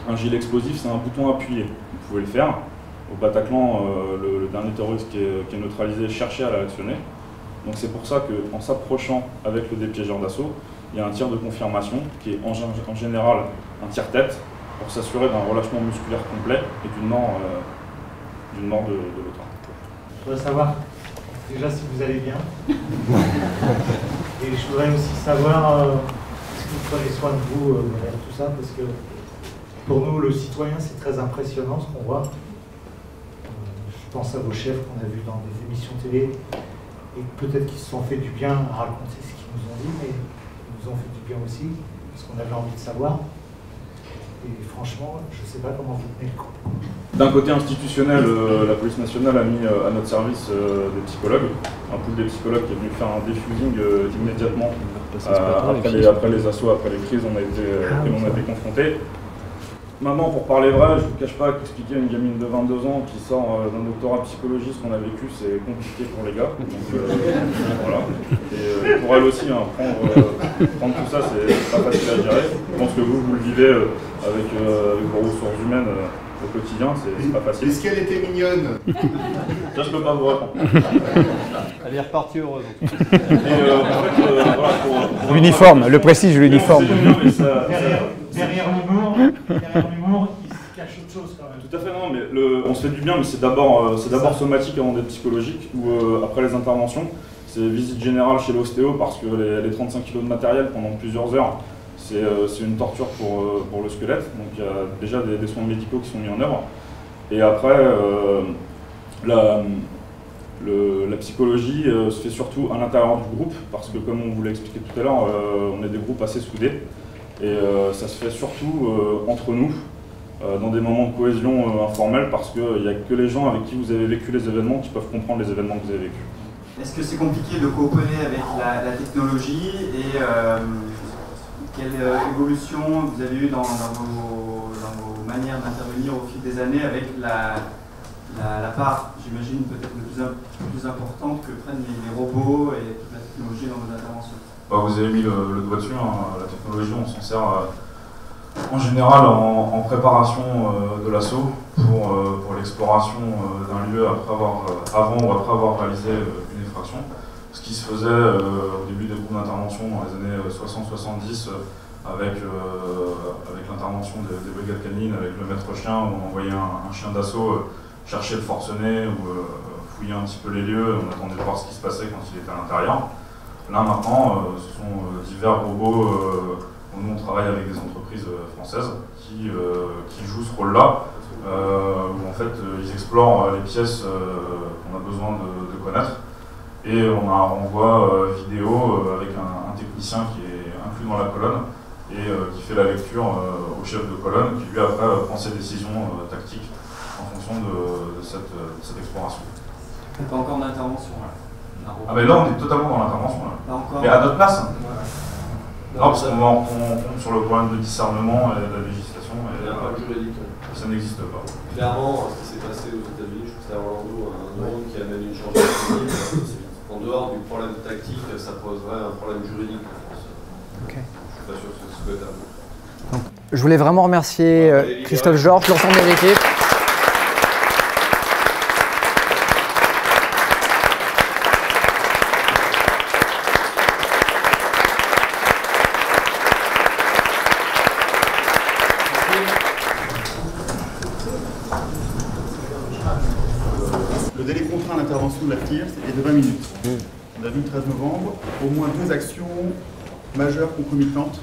un gilet explosif, c'est un bouton appuyé. Vous pouvez le faire. Au Bataclan, le dernier terroriste qui est neutralisé cherchait à l'actionner. Donc c'est pour ça qu'en s'approchant avec le dépiégeur d'assaut, il y a un tir de confirmation qui est en général un tir-tête pour s'assurer d'un relâchement musculaire complet et d'une mort de l'auteur.
Je voudrais savoir déjà si vous allez bien. Et je voudrais aussi savoir est-ce que vous prenez soin de vous derrière tout ça, parce que pour nous, le citoyen, c'est très impressionnant ce qu'on voit. Je pense à vos chefs qu'on a vus dans des émissions télé, et peut-être qu'ils se sont fait du bien à raconter ce qu'ils nous ont dit, mais ils nous ont fait du bien aussi, parce qu'on avait envie de savoir. Et franchement, je ne sais pas comment vous tenez le coup.
D'un côté institutionnel, la police nationale a mis à notre service des psychologues, un pool des psychologues qui est venu faire un défusing immédiatement après les assauts, après les crises, on a été confrontés. Maintenant, pour parler vrai, je ne vous cache pas qu'expliquer à une gamine de 22 ans qui sort d'un doctorat psychologie ce qu'on a vécu, c'est compliqué pour les gars. Donc, voilà. Et pour elle aussi, hein, prendre tout ça, c'est pas facile à gérer. Je pense que vous le vivez avec vos ressources humaines au quotidien, c'est pas facile.
Est-ce qu'elle était mignonne?
Ça, je peux pas vous répondre.
Elle est repartie heureuse.
L'uniforme, le prestige de l'uniforme.
Derrière l'humour, il se cache autre chose quand même.
Tout à fait, non, mais on se fait du bien, mais c'est d'abord somatique avant d'être psychologique, ou après les interventions. C'est visite générale chez l'ostéo parce que les 35 kg de matériel pendant plusieurs heures, c'est une torture pour le squelette. Donc il y a déjà des soins médicaux qui sont mis en œuvre. Et après, la psychologie se fait surtout à l'intérieur du groupe, parce que comme on vous l'a expliqué tout à l'heure, on est des groupes assez soudés. Et ça se fait surtout entre nous, dans des moments de cohésion informelle, parce qu'il n'y a que les gens avec qui vous avez vécu les événements qui peuvent comprendre les événements que vous avez vécus.
Est-ce que c'est compliqué de coopérer avec la technologie et quelle évolution vous avez eu dans vos manières d'intervenir au fil des années avec la part, j'imagine, peut-être plus importante que prennent les robots et toute la technologie dans vos interventions?
Vous avez mis le doigt dessus, hein. La technologie, on s'en sert en général en préparation de l'assaut pour l'exploration d'un lieu avant ou après avoir réalisé une effraction. Ce qui se faisait au début des groupes d'intervention dans les années 60-70 avec l'intervention des brigades canines, avec le maître chien, où on envoyait un chien d'assaut chercher le forcené ou fouiller un petit peu les lieux, on attendait de voir ce qui se passait quand il était à l'intérieur. Là maintenant, ce sont divers robots, nous on travaille avec des entreprises françaises qui jouent ce rôle-là, où en fait ils explorent les pièces qu'on a besoin de connaître, et on a un renvoi vidéo avec un technicien qui est inclus dans la colonne et qui fait la lecture au chef de colonne, qui lui après prend ses décisions tactiques en fonction de cette exploration.
Pas encore d'intervention là.
Ah mais là on est totalement dans l'intervention là. Mais à notre place. Non, parce qu'on tombe sur le problème de discernement et de la législation. Et juridique. Ça n'existe pas.
Clairement, ce qui s'est passé aux États-Unis, je trouve que c'est à Orlando, un drone qui amène une charge technique. En dehors du problème tactique, ça poserait un problème juridique, je pense. Okay. Je suis pas sûr que ce soit souhaitable.
Je voulais vraiment remercier Christophe Georges, l'ensemble de l'équipe.
de la FTIR est de 20 minutes. On a vu le 13 novembre, au moins 2 actions majeures concomitantes.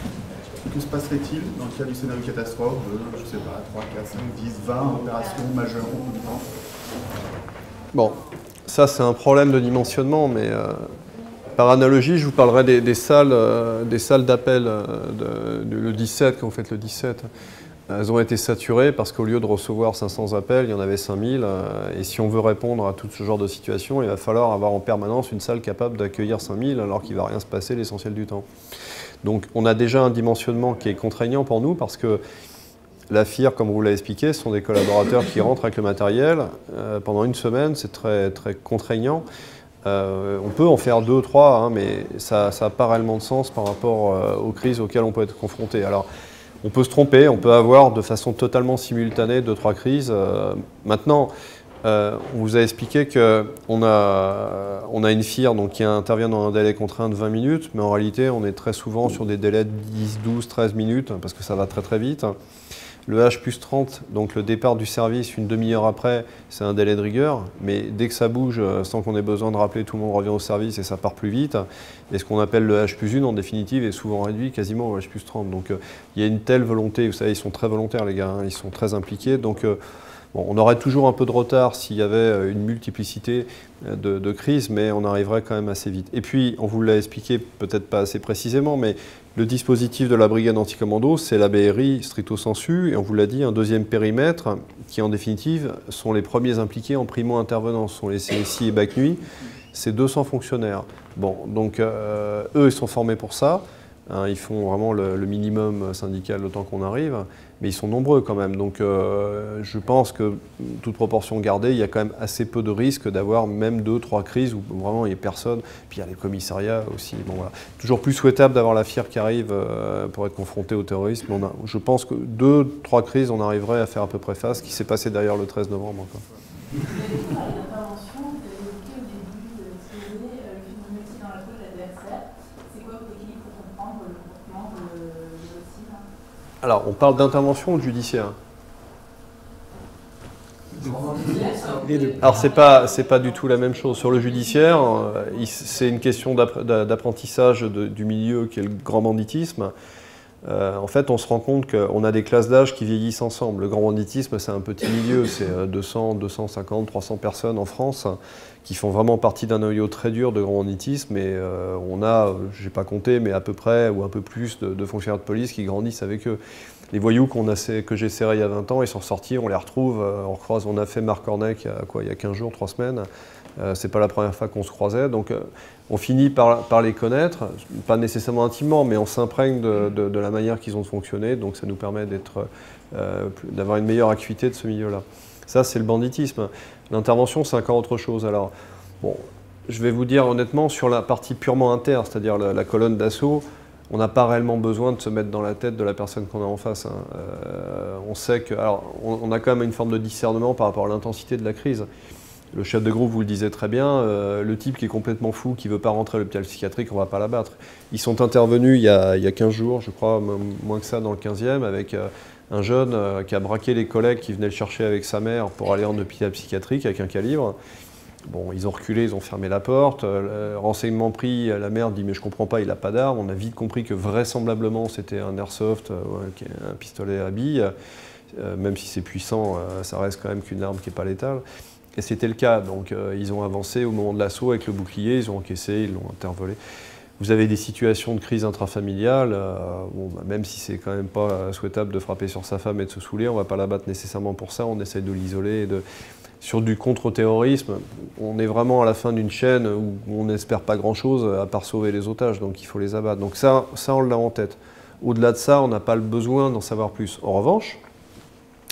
Que se passerait-il dans le cas du scénario catastrophe de, je sais pas, 3, 4, 5, 10, 20 opérations majeures concomitantes?
Bon, ça c'est un problème de dimensionnement, mais par analogie, je vous parlerai des salles d'appel le 17, quand vous faites le 17. Elles ont été saturées parce qu'au lieu de recevoir 500 appels, il y en avait 5000. Et si on veut répondre à tout ce genre de situation, il va falloir avoir en permanence une salle capable d'accueillir 5000 alors qu'il ne va rien se passer l'essentiel du temps. Donc on a déjà un dimensionnement qui est contraignant pour nous parce que la FIR, comme vous l'avez expliqué, ce sont des collaborateurs qui rentrent avec le matériel. Pendant une semaine, c'est très, très contraignant. On peut en faire 2 ou 3, hein, mais ça n'a pas réellement de sens par rapport aux crises auxquelles on peut être confronté. Alors, on peut se tromper, on peut avoir de façon totalement simultanée 2-3 crises. Maintenant, on vous a expliqué qu'on a une FIR donc, qui intervient dans un délai contraint de 20 minutes, mais en réalité, on est très souvent sur des délais de 10, 12, 13 minutes, parce que ça va très très vite. Le H+30, donc le départ du service une demi-heure après, c'est un délai de rigueur, mais dès que ça bouge, sans qu'on ait besoin de rappeler, tout le monde revient au service et ça part plus vite. Et ce qu'on appelle le H+1, en définitive, est souvent réduit quasiment au H+30. Donc il y a une telle volonté, vous savez, ils sont très volontaires les gars, hein, ils sont très impliqués. Donc bon, on aurait toujours un peu de retard s'il y avait une multiplicité de crises, mais on arriverait quand même assez vite. Et puis, on vous l'a expliqué peut-être pas assez précisément, mais le dispositif de la brigade anticommando, c'est la BRI stricto sensu, et on vous l'a dit, un deuxième périmètre qui, en définitive, sont les premiers impliqués en primo-intervenance, sont les CSI et BAC Nuit, c'est 200 fonctionnaires. Bon, donc eux, ils sont formés pour ça, hein, ils font vraiment le minimum syndical le temps qu'on arrive, mais ils sont nombreux quand même, donc je pense que, toute proportion gardée, il y a quand même assez peu de risques d'avoir même 2-3 crises où vraiment il n'y a personne, puis il y a les commissariats aussi. Bon, voilà. Toujours plus souhaitable d'avoir la FIR qui arrive pour être confronté au terrorisme. Je pense que 2-3 crises, on arriverait à faire à peu près face, ce qui s'est passé d'ailleurs le 13 novembre. Quoi. Alors, on parle d'intervention ou de judiciaire? Alors, c'est pas du tout la même chose. Sur le judiciaire, c'est une question d'apprentissage du milieu qui est le grand banditisme. En fait, on se rend compte qu'on a des classes d'âge qui vieillissent ensemble. Le grand banditisme, c'est un petit milieu, c'est 200, 250, 300 personnes en France qui font vraiment partie d'un noyau très dur de grand banditisme. Et on a, je n'ai pas compté, mais à peu près ou un peu plus de fonctionnaires de police qui grandissent avec eux. Les voyous que j'ai serrés il y a 20 ans, ils sont sortis, on les retrouve, on recroise. On a fait Marc Cornec il y a 15 jours, 3 semaines. C'est pas la première fois qu'on se croisait, donc on finit par les connaître, pas nécessairement intimement, mais on s'imprègne de la manière qu'ils ont de fonctionner, donc ça nous permet d'avoir une meilleure acuité de ce milieu-là. Ça, c'est le banditisme. L'intervention, c'est encore autre chose. Alors, bon, je vais vous dire honnêtement, sur la partie purement interne, c'est-à-dire la colonne d'assaut, on n'a pas réellement besoin de se mettre dans la tête de la personne qu'on a en face. Hein. On sait que, alors, on a quand même une forme de discernement par rapport à l'intensité de la crise. Le chef de groupe vous le disait très bien, le type qui est complètement fou, qui ne veut pas rentrer à l'hôpital psychiatrique, on ne va pas l'abattre. Ils sont intervenus il y a 15 jours, je crois, moins que ça, dans le 15e, avec un jeune qui a braqué les collègues qui venaient le chercher avec sa mère pour aller en hôpital psychiatrique avec un calibre. Bon, ils ont reculé, ils ont fermé la porte. Renseignement pris, la mère dit « mais je comprends pas, il n'a pas d'arme ». On a vite compris que vraisemblablement c'était un airsoft, un pistolet à billes. Même si c'est puissant, ça reste quand même qu'une arme qui n'est pas létale. Et c'était le cas, donc ils ont avancé au moment de l'assaut avec le bouclier, ils ont encaissé, ils l'ont intervolé. Vous avez des situations de crise intrafamiliale, bon, même si c'est quand même pas souhaitable de frapper sur sa femme et de se saouler, on ne va pas l'abattre nécessairement pour ça, on essaie de l'isoler. Sur du contre-terrorisme, on est vraiment à la fin d'une chaîne où on n'espère pas grand-chose à part sauver les otages, donc il faut les abattre. Donc ça on l'a en tête. Au-delà de ça, on n'a pas le besoin d'en savoir plus. En revanche,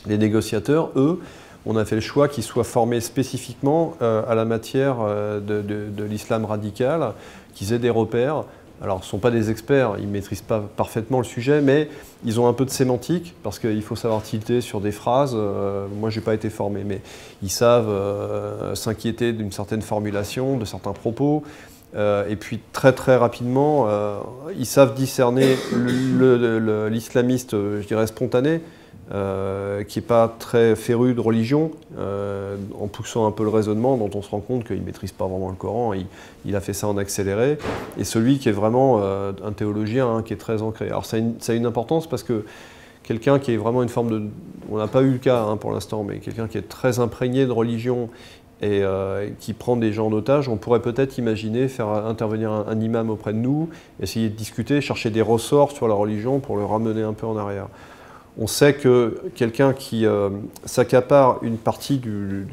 les négociateurs, eux, on a fait le choix qu'ils soient formés spécifiquement à la matière de l'islam radical, qu'ils aient des repères. Alors, ce ne sont pas des experts, ils ne maîtrisent pas parfaitement le sujet, mais ils ont un peu de sémantique, parce qu'il faut savoir tilter sur des phrases. Moi, je n'ai pas été formé, mais ils savent s'inquiéter d'une certaine formulation, de certains propos. Et puis, très très rapidement, ils savent discerner l'islamiste, je dirais, spontané, qui n'est pas très féru de religion, en poussant un peu le raisonnement, dont on se rend compte qu'il ne maîtrise pas vraiment le Coran, il a fait ça en accéléré, et celui qui est vraiment un théologien, hein, qui est très ancré. Alors ça a une importance parce que quelqu'un qui est vraiment une forme de... On n'a pas eu le cas hein, pour l'instant, mais quelqu'un qui est très imprégné de religion et qui prend des gens en otage, on pourrait peut-être imaginer faire intervenir un imam auprès de nous, essayer de discuter, chercher des ressorts sur la religion pour le ramener un peu en arrière. On sait que quelqu'un qui s'accapare une partie du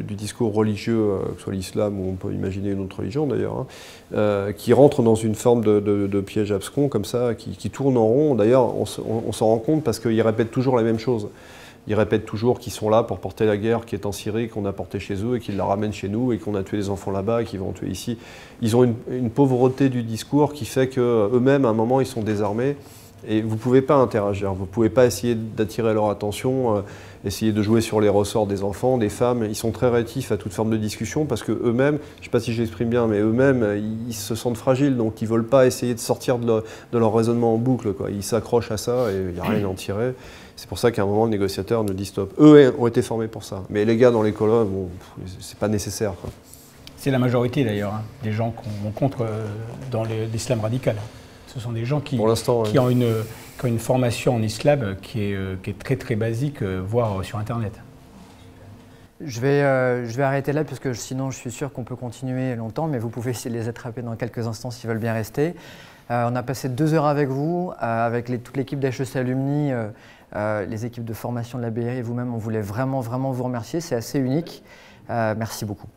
discours religieux, que ce soit l'islam ou on peut imaginer une autre religion d'ailleurs, hein, qui rentre dans une forme de piège abscon comme ça, qui tourne en rond. D'ailleurs, on s'en rend compte parce qu'ils répètent toujours la même chose. Ils répètent toujours qu'ils sont là pour porter la guerre qui est en Syrie, qu'on a portée chez eux et qu'ils la ramènent chez nous et qu'on a tué les enfants là-bas et qu'ils vont en tuer ici. Ils ont une pauvreté du discours qui fait qu'eux-mêmes, à un moment, ils sont désarmés. Et vous ne pouvez pas interagir, vous ne pouvez pas essayer d'attirer leur attention, essayer de jouer sur les ressorts des enfants, des femmes. Ils sont très rétifs à toute forme de discussion parce qu'eux-mêmes, je ne sais pas si j'exprime bien, mais eux-mêmes, ils se sentent fragiles, donc ils ne veulent pas essayer de sortir de leur raisonnement en boucle, quoi. Ils s'accrochent à ça et il n'y a rien à en tirer. C'est pour ça qu'à un moment, le négociateur nous dit stop. Eux ont été formés pour ça, mais les gars dans les colonnes, bon, c'est pas nécessaire, quoi. C'est la majorité d'ailleurs, hein, des gens qu'on rencontre dans l'islam radical. Ce sont des gens qui ont une formation en islam qui est très très basique, voire sur Internet. Je vais arrêter là, puisque sinon je suis sûr qu'on peut continuer longtemps, mais vous pouvez essayer de les attraper dans quelques instants s'ils veulent bien rester. On a passé 2 heures avec vous, avec toute l'équipe d'HEC Alumni, les équipes de formation de la BRI et vous-même. On voulait vraiment vous remercier, c'est assez unique. Merci beaucoup.